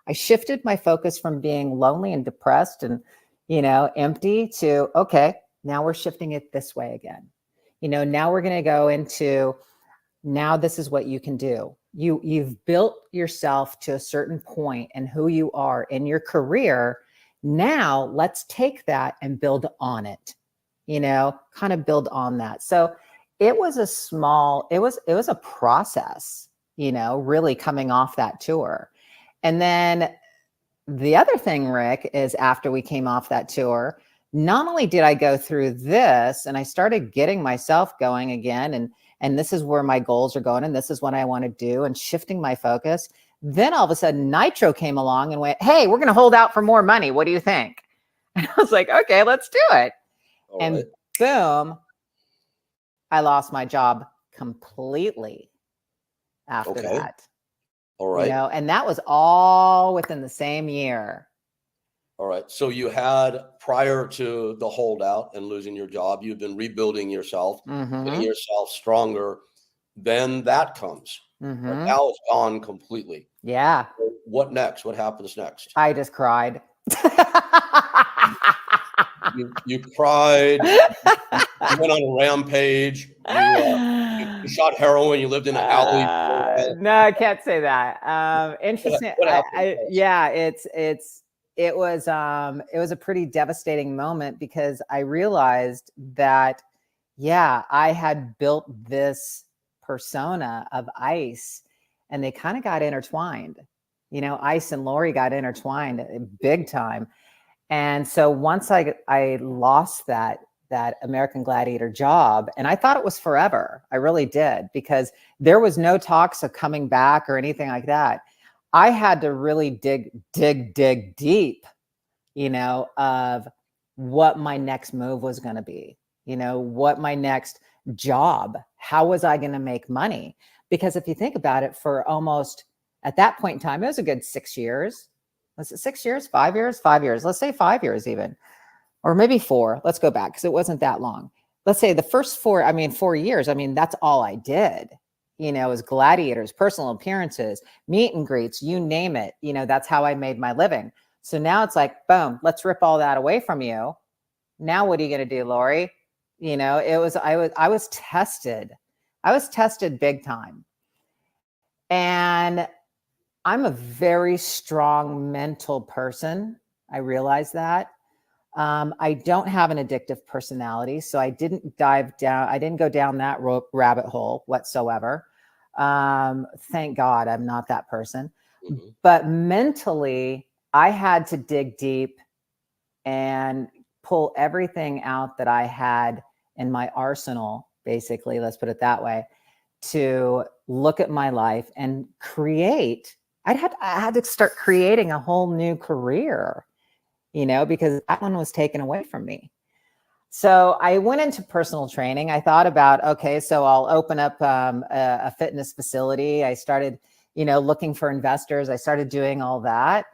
I shifted my focus from being lonely and depressed and, empty to, okay, now we're shifting it this way again. Now we're going to go into, now this is what you can do. You've built yourself to a certain point and who you are in your career. Now let's take that and build on it, kind of build on that. So it was a process, really coming off that tour. And then the other thing, Rick, is after we came off that tour, not only did I go through this and I started getting myself going again, and this is where my goals are going, and this is what I want to do, and shifting my focus. Then all of a sudden Nitro came along and went, hey, we're going to hold out for more money. What do you think? And I was like, okay, let's do it. All and right. Boom, I lost my job completely after that. All right. And that was all within the same year. All right. So you had, prior to the holdout and losing your job, you've been rebuilding yourself, getting yourself stronger. Then that comes. Right? Now it's gone completely. Yeah. So what next? What happens next? I just cried. You cried. You went on a rampage. You shot heroin. You lived in an alley. No, I can't say that. Interesting. What happened? It was a pretty devastating moment because I realized that, I had built this persona of ice and they kind of got intertwined. Ice and Lori got intertwined big time. And so once I lost that American Gladiator job, and I thought it was forever. I really did, because there was no talks of coming back or anything like that. I had to really dig deep, of what my next move was going to be, what my next job, how was I going to make money? Because if you think about it, for almost, at that point in time, it was a good 6 years. Was it 6 years, 5 years, 5 years? Let's say 5 years even, or maybe 4. Let's go back because it wasn't that long. Let's say the first 4 years. That's all I did. Was gladiators, personal appearances, meet and greets, you name it. That's how I made my living. So now it's like, boom, let's rip all that away from you. Now what are you going to do, Lori? I was tested. I was tested big time. And I'm a very strong mental person. I realize that. I don't have an addictive personality, so I didn't go down that rabbit hole whatsoever. Thank God I'm not that person. But mentally, I had to dig deep and pull everything out that I had in my arsenal, basically, let's put it that way, to look at my life and create. I had to start creating a whole new career, because that one was taken away from me. So I went into personal training. I thought about, okay, so I'll open up a fitness facility. I started, looking for investors. I started doing all that.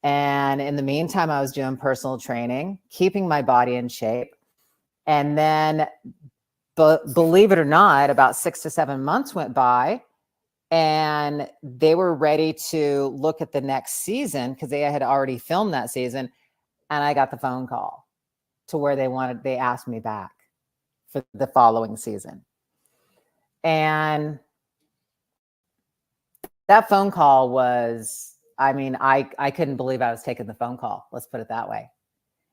And in the meantime, I was doing personal training, keeping my body in shape. And then, believe it or not, about 6 to 7 months went by, and they were ready to look at the next season because they had already filmed that season. And I got the phone call to where they asked me back for the following season. And that phone call was, I couldn't believe I was taking the phone call. Let's put it that way.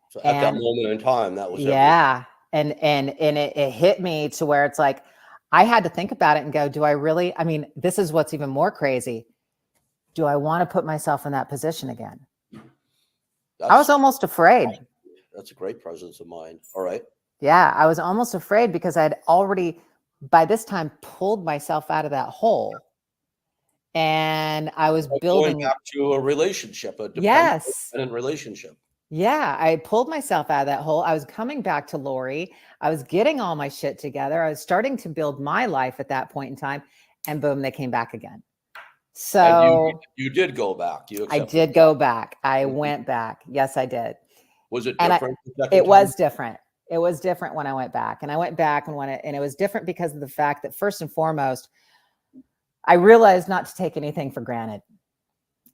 So at that moment in time, that was yeah. Everything. And it hit me to where it's like, I had to think about it and go, do I really, this is what's even more crazy. Do I want to put myself in that position again? I was almost afraid. That's a great presence of mind. All right. Yeah. I was almost afraid because I'd already, by this time, pulled myself out of that hole. And I was building back to a relationship, a dependent relationship. Yeah, I pulled myself out of that hole. I was coming back to Lori. I was getting all my shit together. I was starting to build my life at that point in time, and boom, they came back again. So and you did go back. I did go back. I went back. Yes, I did. Was it different? It was different. It was different when I went back, and I went back and it was different because of the fact that first and foremost, I realized not to take anything for granted.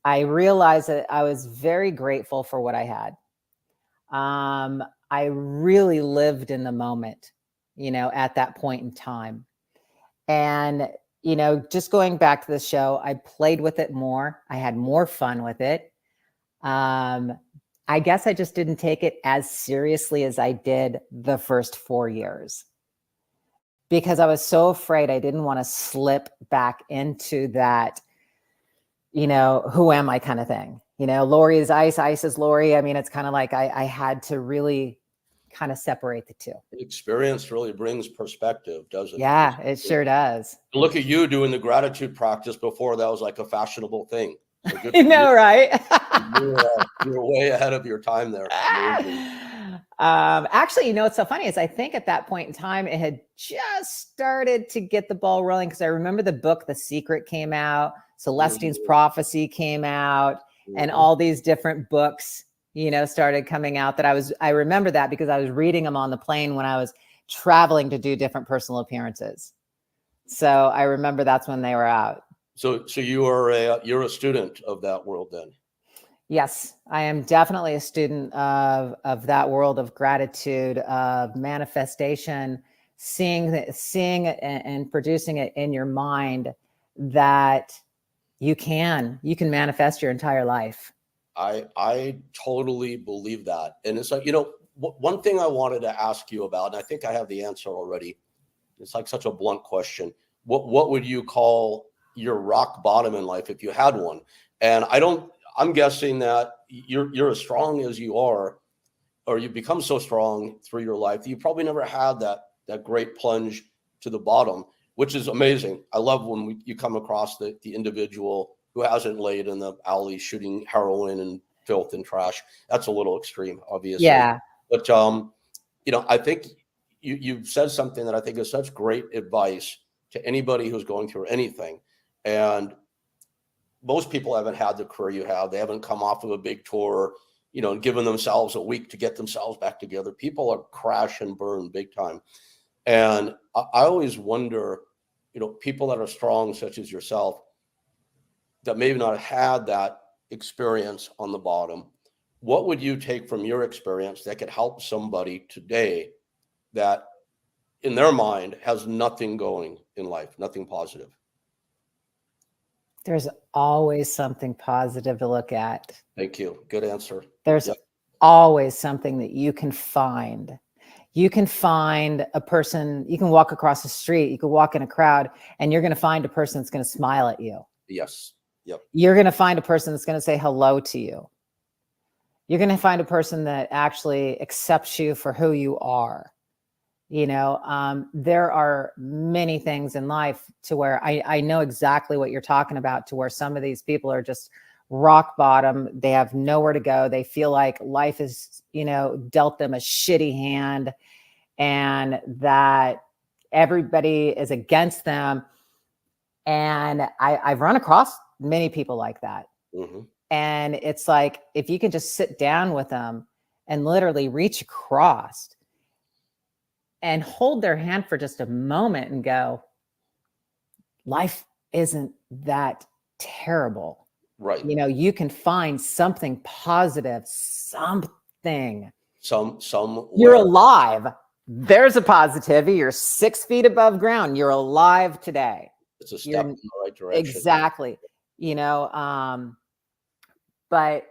I realized that I was very grateful for what I had. I really lived in the moment, at that point in time. And, just going back to the show, I played with it more. I had more fun with it. I guess I just didn't take it as seriously as I did the first 4 years, because I was so afraid. I didn't want to slip back into that, who am I kind of thing. Lori is ice, ice is Lori. It's kind of like I had to really kind of separate the two. Experience really brings perspective, doesn't it? Yeah, it sure does. Look at you doing the gratitude practice before that was like a fashionable thing. So good right? You're way ahead of your time there. Actually, what's so funny is I think at that point in time, it had just started to get the ball rolling, because I remember the book, The Secret, came out. Celestine's Prophecy came out, and all these different books, started coming out that I remember that because I was reading them on the plane when I was traveling to do different personal appearances. So I remember that's when they were out. So you're a student of that world then? Yes, I am definitely a student of that world of gratitude, of manifestation, seeing it and producing it in your mind, that you can manifest your entire life. I totally believe that. And it's like, one thing I wanted to ask you about, and I think I have the answer already. It's like such a blunt question. What would you call your rock bottom in life if you had one? And I'm guessing that you're as strong as you are, or you've become so strong through your life that you probably never had that great plunge to the bottom, which is amazing. I love when you come across the individual who hasn't laid in the alley shooting heroin and filth and trash. That's a little extreme, obviously. Yeah. But I think you've said something that I think is such great advice to anybody who's going through anything. And most people haven't had the career you have. They haven't come off of a big tour, and given themselves a week to get themselves back together. People are crash and burn big time. And I always wonder, people that are strong, such as yourself, that maybe not had that experience on the bottom, what would you take from your experience that could help somebody today that in their mind has nothing going in life, nothing positive? There's always something positive to look at. Thank you. Good answer. There's always something that you can find. You can find a person, you can walk across the street, you can walk in a crowd, and you're going to find a person that's going to smile at you. Yes. Yep. You're going to find a person that's going to say hello to you. You're going to find a person that actually accepts you for who you are. There are many things in life to where I know exactly what you're talking about, to where some of these people are just rock bottom. They have nowhere to go. They feel like life is, dealt them a shitty hand, and that everybody is against them. And I've run across many people like that. Mhm. And it's like, if you can just sit down with them and literally reach across and hold their hand for just a moment and go, life isn't that terrible. Right. You know, you can find something positive, something. You're Somewhere. alive. There's a positivity. You're 6 feet above ground. You're alive today. It's a step You're in the right direction. exactly, you know, but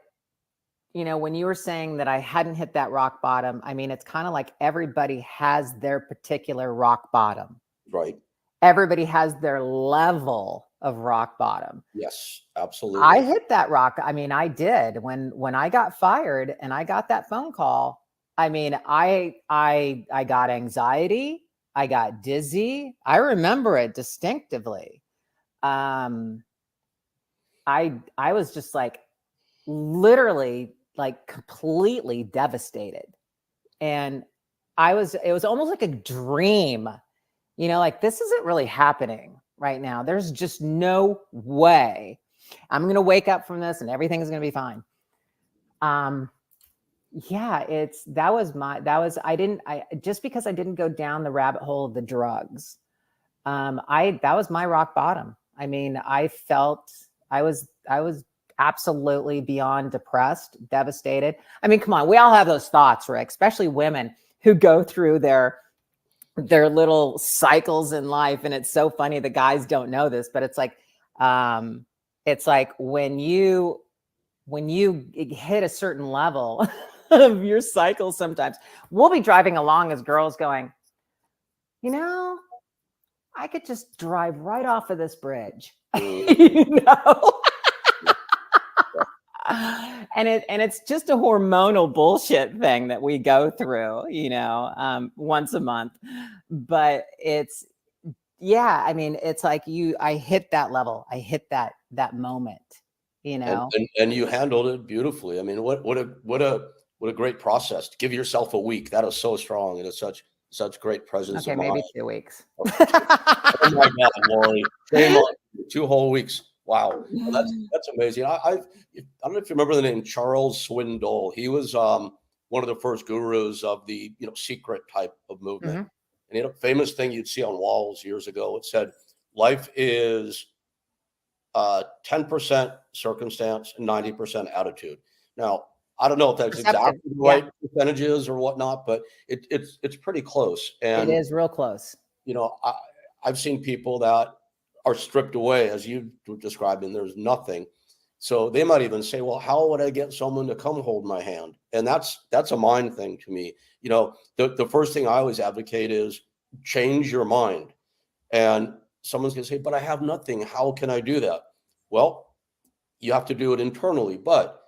you know, when you were saying that I hadn't hit that rock bottom, I mean, it's kind of like everybody has their particular rock bottom. Right. Everybody has their level of rock bottom. Yes, I absolutely. hit that rock. I mean, I did when I got fired and I got that phone call. I mean, I got anxiety. I got dizzy. I remember it distinctively. Um, I was just like literally like completely devastated. And it was almost like a dream, you know, like this isn't really happening right now. There's just no way I'm going to wake up from this and everything's going to be fine. Yeah, I just because I didn't go down the rabbit hole of the drugs. That was my rock bottom. I mean, I was absolutely beyond depressed, devastated. I mean, come on, we all have those thoughts, Rick, especially women who go through their little cycles in life. And it's so funny, the guys don't know this, but it's like when you hit a certain level of your cycle, sometimes we'll be driving along as girls going, you know, I could just drive right off of this bridge. You know? And it's just a hormonal bullshit thing that we go through, you know, once a month. But yeah, I mean, it's like I hit that level. I hit that moment, you And, know. and you handled it beautifully. I mean, what a great process to give yourself a week. That is so strong, and it's such great presence Okay, of mind. maybe 2 weeks. Oh my God, Lori, shame on you. 2 whole weeks. Wow, well, that's amazing. I don't know if you remember the name Charles Swindoll. He was one of the first gurus of the secret type of movement. Mhm. And he had a famous thing you'd see on walls years ago. It said, "Life is 10% circumstance and 90% attitude." Now, I don't know if that's Perceptive. exactly the Yeah, right percentages or whatnot, but it's pretty close. it And is real close. you know, I've seen people that are stripped away, as you were describing. There's nothing. So they might even say, well, how would I get someone to come hold my hand? And that's a mind thing to me. The first thing I always advocate is change your mind. And someone's going to say, but I have nothing. How can I do that? Well, you have to do it internally, but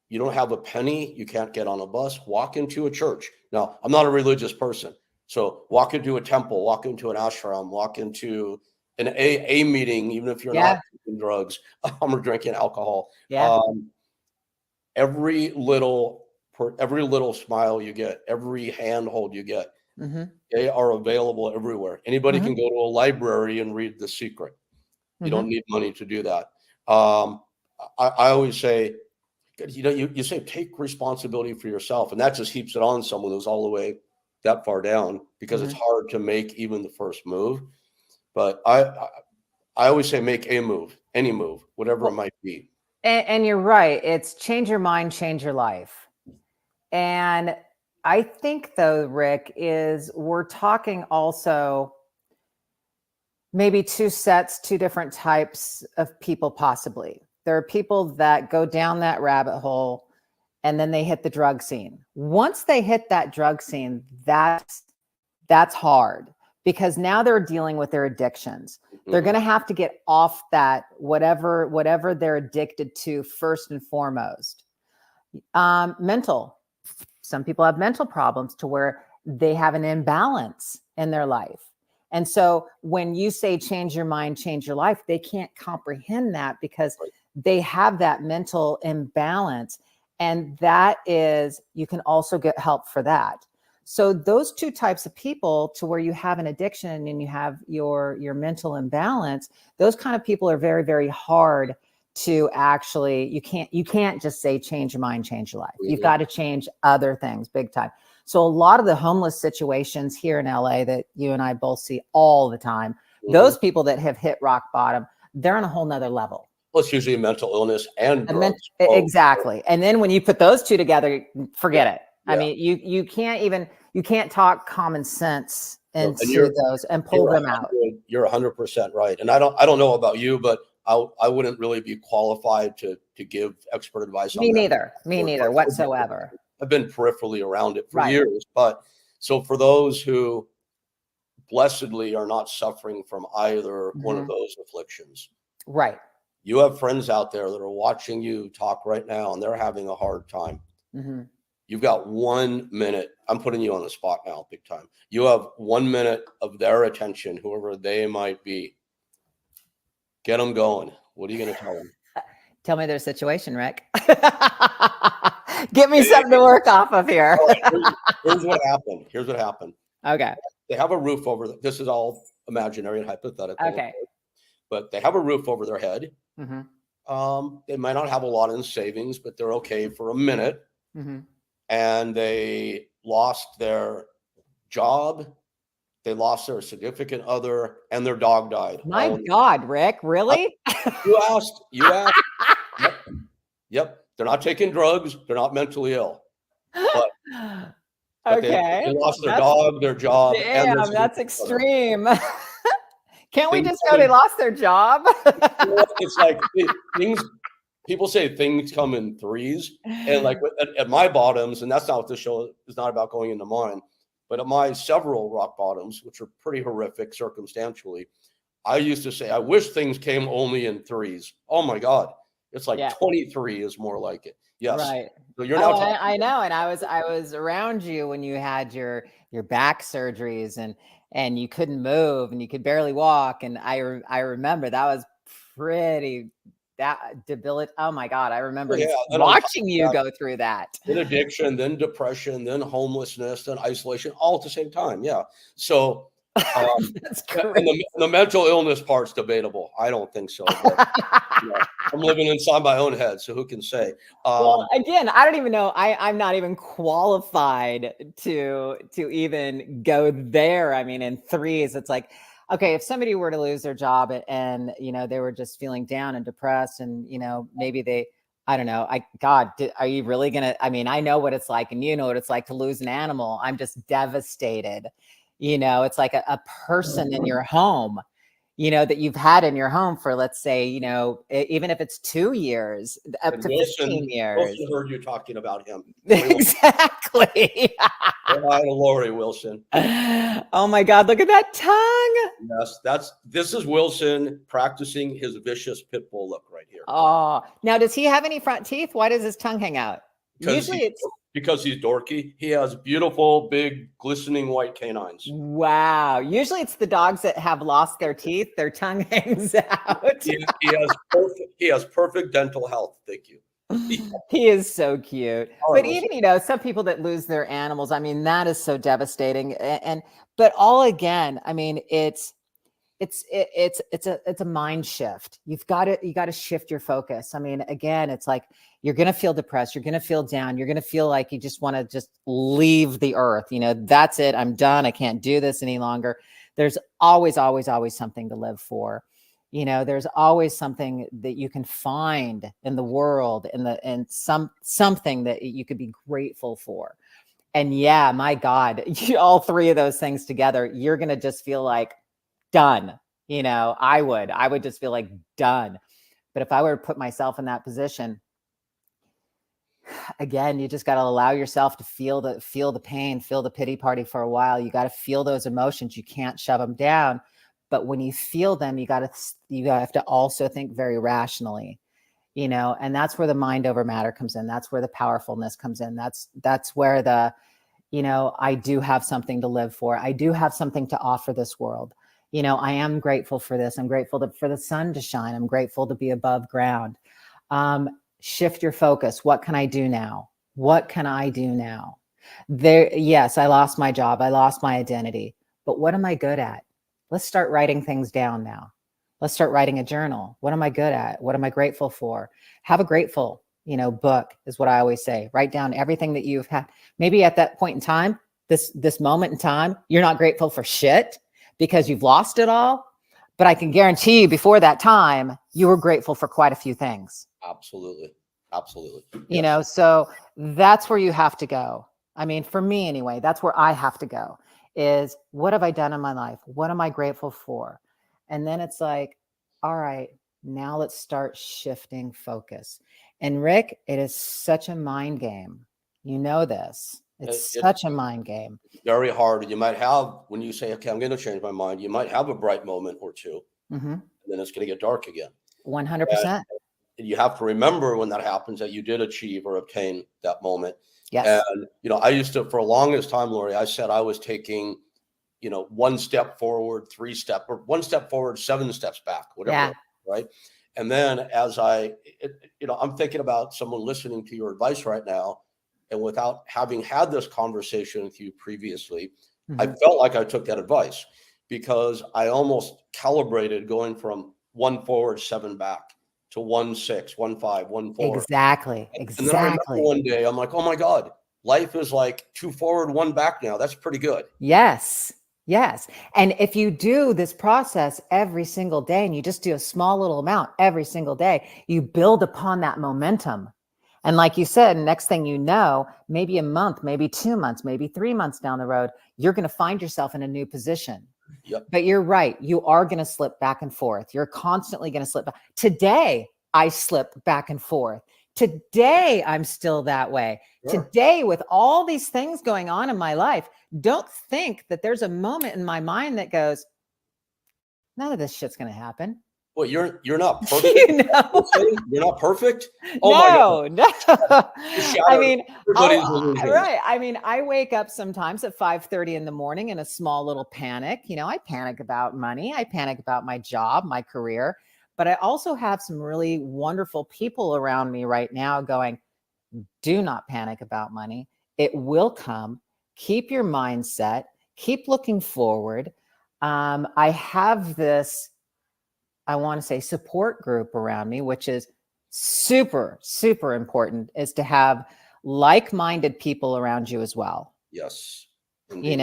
you don't have a penny. You can't get on a bus. Walk into a church. Now, I'm not a religious person. So walk into a temple, walk into an ashram, walk into an AA meeting, even if you're Yeah, not taking drugs or drinking alcohol. yeah. Um, every little smile you get, every handhold you get, Mhm. they are available everywhere. Anybody Mhm. can go to a library and read The Secret. You don't Mhm. need money to do that. Um, I always say, you say take responsibility for yourself, and that just heaps it on someone who's all the way that far down because it's Mhm. hard to make even the first move. But I always say make a move, any move, whatever it Well, might be. and you're right. It's change your mind, change your life. And I think though, Rick, is we're talking also maybe two different types of people possibly. There are people that go down that rabbit hole and then they hit the drug scene. Once they hit that drug scene, that's hard because now they're dealing with their addictions. They're Mhm. going to have to get off that whatever they're addicted to first and foremost. Mental. Some people have mental problems to where they have an imbalance in their life. And so when you say change your mind, change your life, they can't comprehend that because Right. they have that mental imbalance. And that is, you can also get help for that. So those two types of people, to where you have an addiction and you have your mental imbalance, those kind of people are very, very hard to actually, you can't just say change your mind, change your life. You've got to change other things big time. So a lot of the homeless situations here in LA that you and I both see all the time, those people that have hit rock bottom, they're on a whole nother level. Well, it's usually mental illness and drugs. Exactly. And then when you put those two together, forget it. I mean, you can't talk common sense into those and pull them out. You're 100% right. And I don't know about you, but I wouldn't really be qualified to give expert advice on that. Me neither whatsoever. I've been peripherally around it for years. But so for those who blessedly are not suffering from either one of those afflictions. Right. You have friends out there that are watching you talk right now, and they're having a hard time. You've got 1 minute. I'm putting you on the spot now, big time. You have 1 minute of their attention, whoever they might be. Get them going. What are you going to tell them? Tell me their situation, Rick. Give me something to work off of here. Here's what happened. Here's what happened. Okay. They have a roof over. This is all imaginary and hypothetical. Okay. But they have a roof over their head. They might not have a lot in savings, but they're okay for a minute. And they lost their job, they lost their significant other, and their dog died. My God, Rick, really? You asked. Yep. They're not taking drugs. They're not mentally ill. But okay. They lost their dog, their job. Damn, that's extreme. Can't we just go, they lost their job? It's like things. People say things come in threes, and like at my bottoms, and that's not what this show is not about going into mine, but at my several rock bottoms, which are pretty horrific circumstantially, I used to say, I wish things came only in threes. Oh my God. It's like 23 is more like it. Yes. Right. So you're now I know. And I was around you when you had your back surgeries and you couldn't move and you could barely walk. And I remember that was pretty debilitating. Oh my God. I remember watching you go through that. Then addiction, then depression, then homelessness, then isolation, all at the same time. Yeah. So that's great. And the mental illness part's debatable. I don't think so. But, I'm living inside my own head, so who can say? Well, again, I don't even know. I'm not even qualified to even go there. I mean, in threes, it's like, okay, if somebody were to lose their job and they were just feeling down and depressed, and maybe I don't know. Are you really gonna? I mean, I know what it's like, and you know what it's like to lose an animal. I'm just devastated. It's like a person in your home, that you've had in your home for, let's say, even if it's 2 years, up to 15 years. Wilson heard you talking about him. Exactly. Hi, Lori Wilson. Oh my God, look at that tongue. Yes, this is Wilson practicing his vicious pit bull look right here. Oh, now does he have any front teeth? Why does his tongue hang out? Usually it's because he's dorky. He has beautiful, big, glistening white canines. Wow. Usually it's the dogs that have lost their teeth. Their tongue hangs out. He has perfect dental health. Thank you. He is so cute. But even, some people that lose their animals, I mean, that is so devastating. But all again, I mean, it's a mind shift. You got to shift your focus. I mean, again, it's like, you're going to feel depressed. You're going to feel down. You're going to feel like you just want to just leave the earth. That's it. I'm done. I can't do this any longer. There's always, always, always something to live for. There's always something that you can find in the world and something that you could be grateful for. And yeah, my God, all three of those things together, you're going to just feel like done. I would just feel like done. But if I were to put myself in that position, again, you just got to allow yourself to feel the pain, feel the pity party for a while. You got to feel those emotions. You can't shove them down. But when you feel them, you have to also think very rationally, and that's where the mind over matter comes in. That's where the powerfulness comes in. That's where I do have something to live for. I do have something to offer this world. I am grateful for this. I'm grateful for the sun to shine. I'm grateful to be above ground. Shift your focus. What can I do now? What can I do now? There, yes, I lost my job. I lost my identity. But what am I good at? Let's start writing things down now. Let's start writing a journal. What am I good at? What am I grateful for? Have a grateful, book is what I always say. Write down everything that you've had. Maybe at that point in time, this moment in time, you're not grateful for shit because you've lost it all. But I can guarantee you before that time, you were grateful for quite a few things. Absolutely. Absolutely. So that's where you have to go. I mean, for me anyway, that's where I have to go is what have I done in my life? What am I grateful for? And then it's like, all right, now let's start shifting focus. And Rick, it is such a mind game. You know this. It's such a mind game. Very hard. You might have, when you say, okay, I'm going to change my mind, you might have a bright moment or two, and then it's going to get dark again. 100%. And you have to remember when that happens that you did achieve or obtain that moment. Yes. And, I used to, for the longest time, Lori, I said I was taking, one step forward, 3 steps, or 1 step forward, 7 steps back, whatever, right? And then as I'm thinking about someone listening to your advice right now, and without having had this conversation with you previously, I felt like I took that advice because I almost calibrated going from 1 forward, 7 back to 1 6, 1 5, 1 4. Exactly. And then I remember one day I'm like, oh my God, life is like 2 forward, 1 back now. That's pretty good. Yes. Yes. And if you do this process every single day and you just do a small little amount every single day, you build upon that momentum. And like you said, next thing you know, maybe a month, maybe 2 months, maybe 3 months down the road, you're going to find yourself in a new position. Yep. But you're right. You are going to slip back and forth. You're constantly going to slip back. Today, I slip back and forth. Today, I'm still that way. Sure. Today, with all these things going on in my life, don't think that there's a moment in my mind that goes, none of this shit's going to happen. Well, you're not perfect. You're not perfect. Oh no. I mean, right. I mean, I wake up sometimes at 5:30 in the morning in a small little panic. I panic about money. I panic about my job, my career. But I also have some really wonderful people around me right now going, do not panic about money. It will come. Keep your mindset. Keep looking forward. I have this, I want to say, support group around me, which is super, super important, is to have like-minded people around you as well. Yes. Indeed.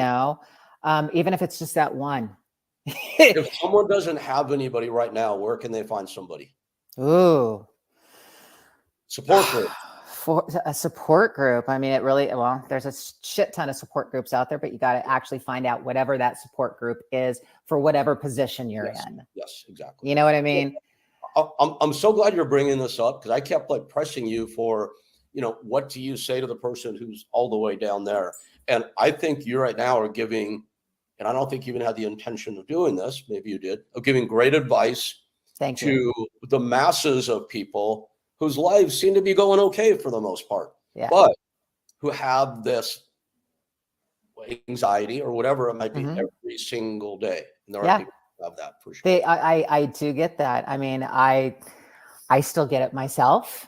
Even if it's just that one. If someone doesn't have anybody right now, where can they find somebody? Ooh. Support group. For a support group. I mean, there's a shit ton of support groups out there, but you got to actually find out whatever that support group is for whatever position you're in. Yes, exactly. You know what I mean? I'm so glad you're bringing this up because I kept pressing you for, what do you say to the person who's all the way down there? And I think you right now are giving, and I don't think you even had the intention of doing this, maybe you did, of giving great advice to the masses of people whose lives seem to be going okay for the most part, but who have this anxiety or whatever it might be every single day. And there are people who have that for sure. I do get that. I mean, I still get it myself,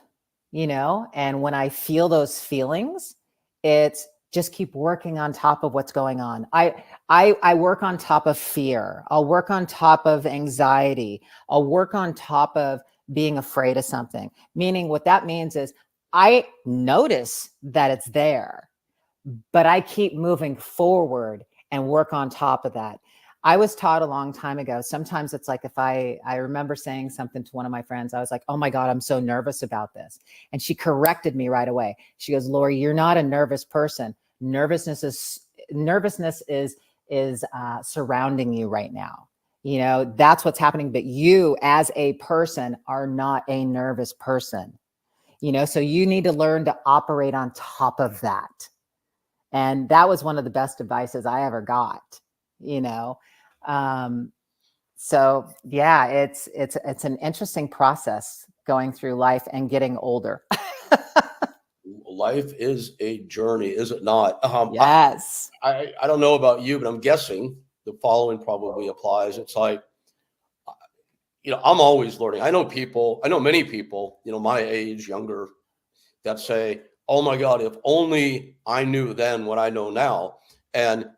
and when I feel those feelings, it's just keep working on top of what's going on. I work on top of fear. I'll work on top of anxiety. I'll work on top of being afraid of something. Meaning what that means is I notice that it's there, but I keep moving forward and work on top of that. I was taught a long time ago. Sometimes it's like if I remember saying something to one of my friends, I was like, oh my God, I'm so nervous about this. And she corrected me right away. She goes, Lori, you're not a nervous person. Nervousness is surrounding you right now. That's what's happening. But you as a person are not a nervous person, so you need to learn to operate on top of that. And that was one of the best advices I ever got, So yeah, it's an interesting process going through life and getting older. Life is a journey, is it not? Yes. I don't know about you, but I'm guessing the following probably applies. It's like, I'm always learning. I know many people, my age, younger, that say, oh my God, if only I knew then what I know now.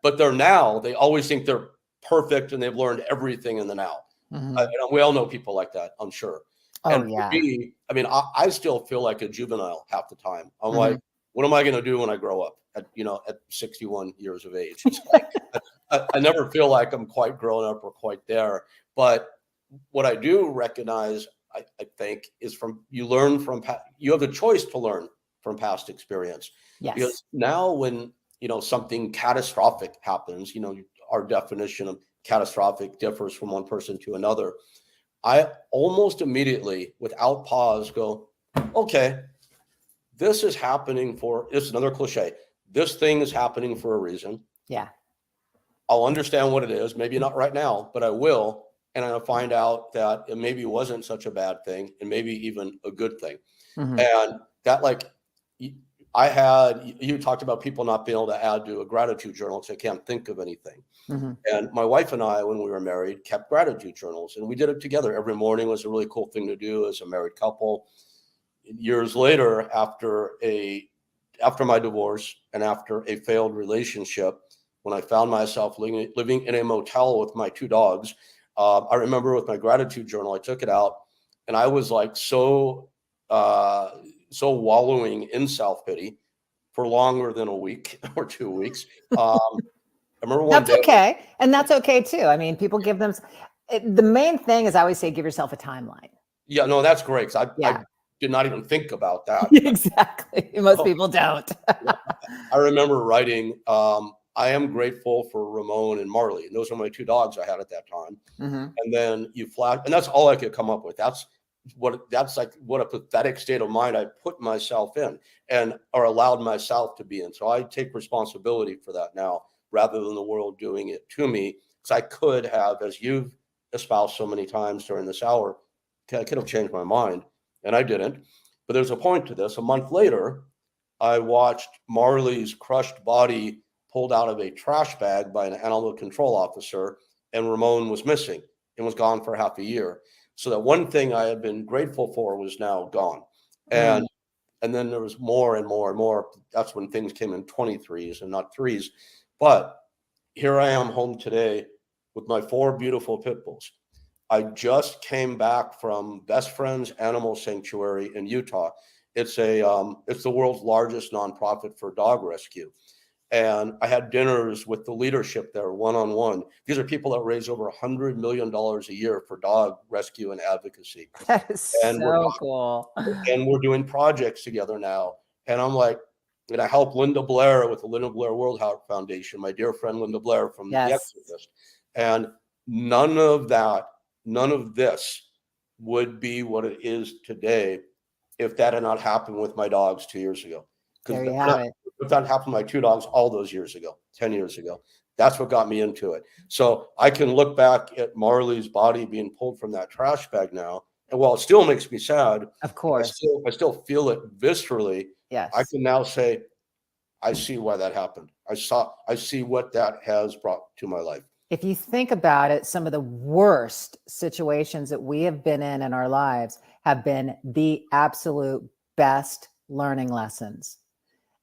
But they always think they're perfect and they've learned everything in the now. Mhm. We all know people like that, I'm sure. Oh And for yeah. me, I mean, I still feel like a juvenile half the time. I'm like, Mhm. what am I going to do when I grow up at 61 years of age? It's like, I never feel like I'm quite grown up or quite there. But what I do recognize, I think, is you have the choice to learn from past experience. Yes. Because now when, something catastrophic happens, our definition of catastrophic differs from one person to another. I almost immediately, without pause, go, okay, this is happening it's another cliche. This thing is happening for a reason. Yeah. I'll understand what it is. Maybe not right now, but I will. And I'll find out that it maybe wasn't such a bad thing and maybe even a good thing. Mhm. And that, like, you talked about people not being able to add to a gratitude journal because they can't think of anything. Mhm. And my wife and I, when we were married, kept gratitude journals, and we did it together every morning. It was a really cool thing to do as a married couple. Years later, after my divorce and after a failed relationship, when I found myself living in a motel with my two dogs, I remember with my gratitude journal, I took it out, and I was like so wallowing in self pity for longer than a week or 2 weeks. I remember one That's day. okay. And that's okay too. I mean, people give them the main thing is I always say give yourself a timeline. Yeah, no, that's great. 'Cause I Yeah. did not even think about that. Exactly. Most people don't. I remember writing, I am grateful for Ramon and Marley. And those are my two dogs I had at that time. Mhm. And then and that's all I could come up with. That's like what a pathetic state of mind I put myself in or allowed myself to be in. So I take responsibility for that now rather than the world doing it to me. Because I could have, as you've espoused so many times during this hour, I could have changed my mind, and I didn't. But there's a point to this. A month later, I watched Marley's crushed body pulled out of a trash bag by an animal control officer, and Ramon was missing and was gone for half a year. So that one thing I had been grateful for was now gone. Mm. And then there was more and more and more. That's when things came in 23s and not threes. But here I am home today with my 4 beautiful pit bulls. I just came back from Best Friends Animal Sanctuary in Utah. It's the world's largest nonprofit for dog rescue. And I had dinners with the leadership there one-on-one. These are people that raise over $100 million a year for dog rescue and advocacy. That is And so cool. we're doing projects together now. And I'm like, and I help Linda Blair with the Linda Blair World Health Foundation, my dear friend Linda Blair from The Yes. Exorcist. And none of this would be what it is today if that had not happened with my dogs 2 years ago. There Because you have it. if that happened to my two dogs all those years ago, 10 years ago, that's what got me into it. So I can look back at Marley's body being pulled from that trash bag now. And while it still makes me sad, Of course. I still feel it viscerally. I Yes. can now say, I see why that happened. I see what that has brought to my life. If you think about it, some of the worst situations that we have been in our lives have been the absolute best learning lessons.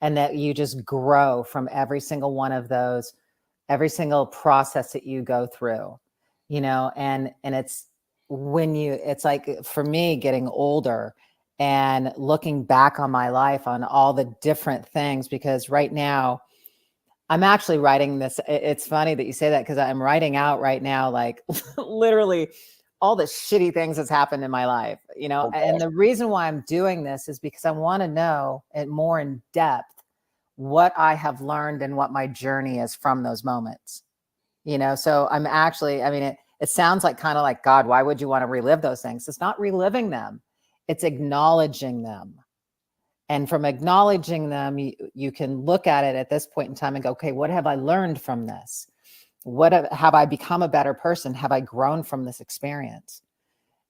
And that you just grow from every single one of those, every single process that you go through, and it's it's like for me getting older and looking back on my life on all the different things, because right now I'm actually writing this. It's funny that you say that because I'm writing out right now, like literally all the shitty things that's happened in my life, Oh, and the reason why I'm doing this is because I want to know it more in depth what I have learned and what my journey is from those moments. So I'm actually, I mean, it sounds like kind of like, God, why would you want to relive those things? It's not reliving them, it's acknowledging them. And from acknowledging them, you can look at it at this point in time and go, okay, what have I learned from this? Have I become a better person? Have I grown from this experience?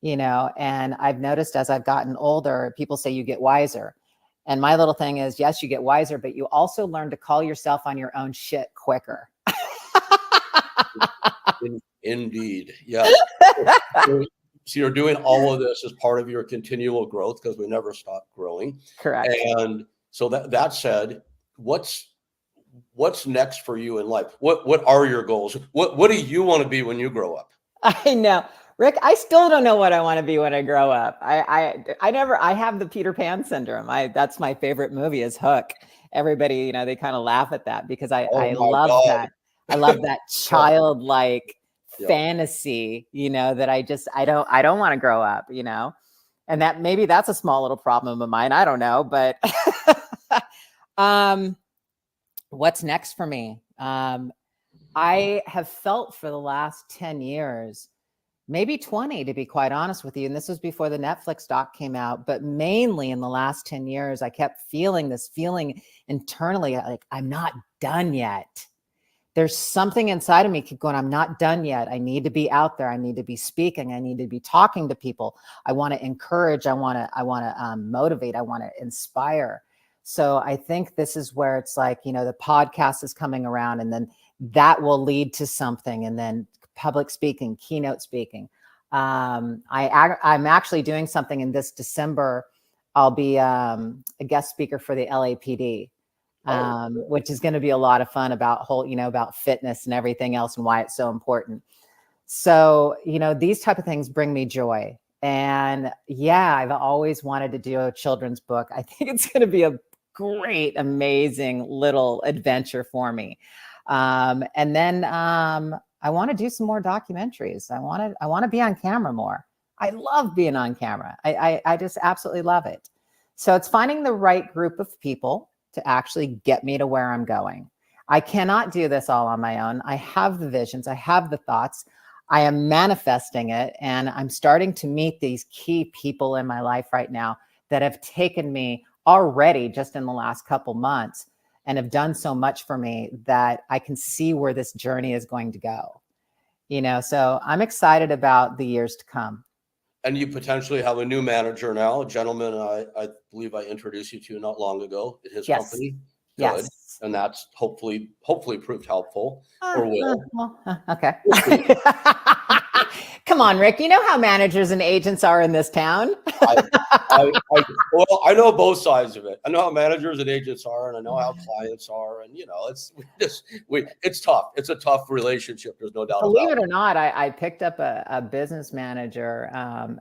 And I've noticed as I've gotten older, people say you get wiser. And my little thing is, yes, you get wiser, but you also learn to call yourself on your own shit quicker. Indeed. Yes. So you're doing all of this as part of your continual growth because we never stop growing. Correct. And So that said, what's next for you in life? What are your goals? What do you want to be when you grow up? I know, Rick. I still don't know what I want to be when I grow up. I have the Peter Pan syndrome. That's my favorite movie is Hook. Everybody, you know, they kind of laugh at that because Oh I my love God. that. I love that Yeah. childlike Yeah. fantasy, you know, that I don't want to grow up, you know, and that maybe that's a small little problem of mine. I don't know, but what's next for me? I have felt for the last 10 years, maybe 20, to be quite honest with you. And this was before the Netflix doc came out, but mainly in the last 10 years, I kept feeling this feeling internally, like I'm not done yet. There's something inside of me keep going, I'm not done yet. I need to be out there. I need to be speaking. I need to be talking to people. I want to encourage. I want to motivate. I want to inspire. So I think this is where it's like, you know, the podcast is coming around and then that will lead to something. And then public speaking, keynote speaking. I'm actually doing something in this December. I'll be a guest speaker for the LAPD. Which is going to be a lot of fun about about fitness and everything else and why it's so important. So, you know, these type of things bring me joy. And yeah, I've always wanted to do a children's book. I think it's going to be a great, amazing little adventure for me. And then I want to do some more documentaries. I want to be on camera more. I love being on camera. I just absolutely love it. So it's finding the right group of people to actually get me to where I'm going. I cannot do this all on my own. I have the visions. I have the thoughts. I am manifesting it. And I'm starting to meet these key people in my life right now that have taken me already just in the last couple months and have done so much for me that I can see where this journey is going to go. You know, so I'm excited about the years to come. And you potentially have a new manager now, a gentleman I believe I introduced you to not long ago in his company. Good. Yes. And that's hopefully proved helpful or will. Okay. Come on, Rick. You know how managers and agents are in this town. Well, I know both sides of it. I know how managers and agents are, and I know how clients are, and you know, it's tough. It's a tough relationship. There's no doubt. Believe it or not, I picked up a business manager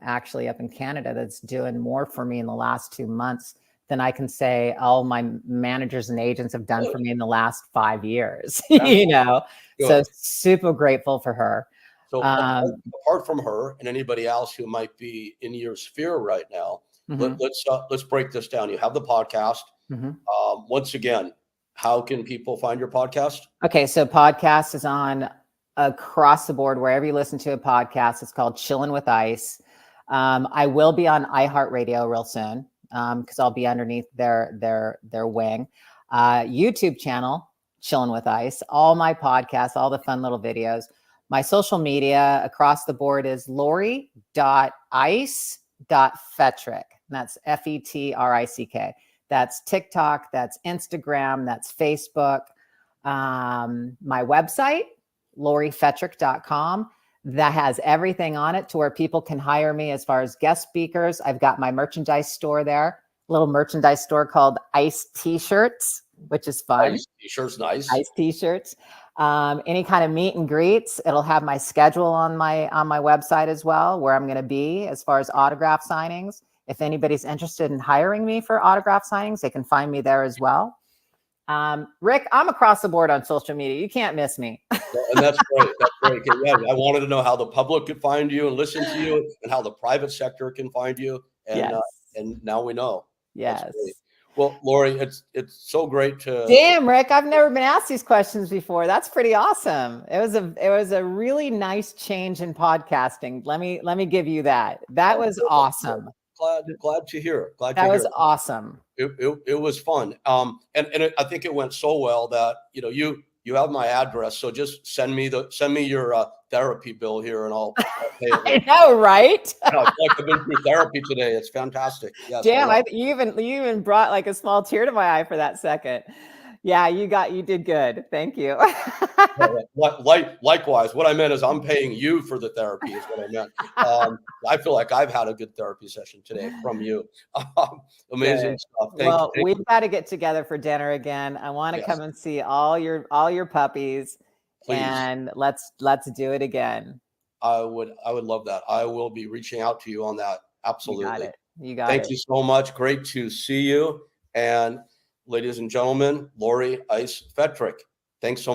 actually up in Canada that's doing more for me in the last 2 months than I can say all my managers and agents have done for me in the last 5 years. You know, so super grateful for her. So apart from her and anybody else who might be in your sphere right now, let's break this down. You have the podcast. Once again, how can people find your podcast? Okay, so podcast is on across the board wherever you listen to a podcast. It's called Chillin' with Ice. I will be on iHeartRadio real soon because I'll be underneath their wing. YouTube channel, Chillin' with Ice. All my podcasts, all the fun little videos. My social media across the board is lori.ice.fetrick. That's FETRICK. That's TikTok, that's Instagram, that's Facebook. My website, lorifetrick.com. That has everything on it to where people can hire me as far as guest speakers. I've got my merchandise store there, a little merchandise store called Ice T-shirts, which is fun. Ice T-shirts, nice. Ice T-shirts. Any kind of meet and greets. It'll have my schedule on my website as well, where I'm going to be as far as autograph signings. If anybody's interested in hiring me for autograph signings, they can find me there as well. Rick, I'm across the board on social media. You can't miss me. And that's great. That's great. Yeah, I wanted to know how the public could find you and listen to you, and how the private sector can find you. And and now we know. Yes. Well, Lori, it's so great to. Damn, Rick, I've never been asked these questions before. That's pretty awesome. It was a really nice change in podcasting. Let me give you that. That was awesome. Glad to hear. That was awesome. It was fun. And I think it went so well that you have my address, so just send me your therapy bill here, and I'll pay it. I know, right? I feel like I've been through therapy today. It's fantastic. Yes, damn, you even brought like a small tear to my eye for that second. Yeah, you did good. Thank you. Likewise, what I meant is I'm paying you for the therapy is what I meant. I feel like I've had a good therapy session today from you. Amazing Good. stuff. Thank you. Well, we've got to get together for dinner again. I want to Yes, come and see all your puppies, please. and let's do it again. I would love that. I will be reaching out to you on that. You got Absolutely. it. You got Thank it. you so much. Great to see you. And ladies and gentlemen, Lori Ice Fetrick. Thanks so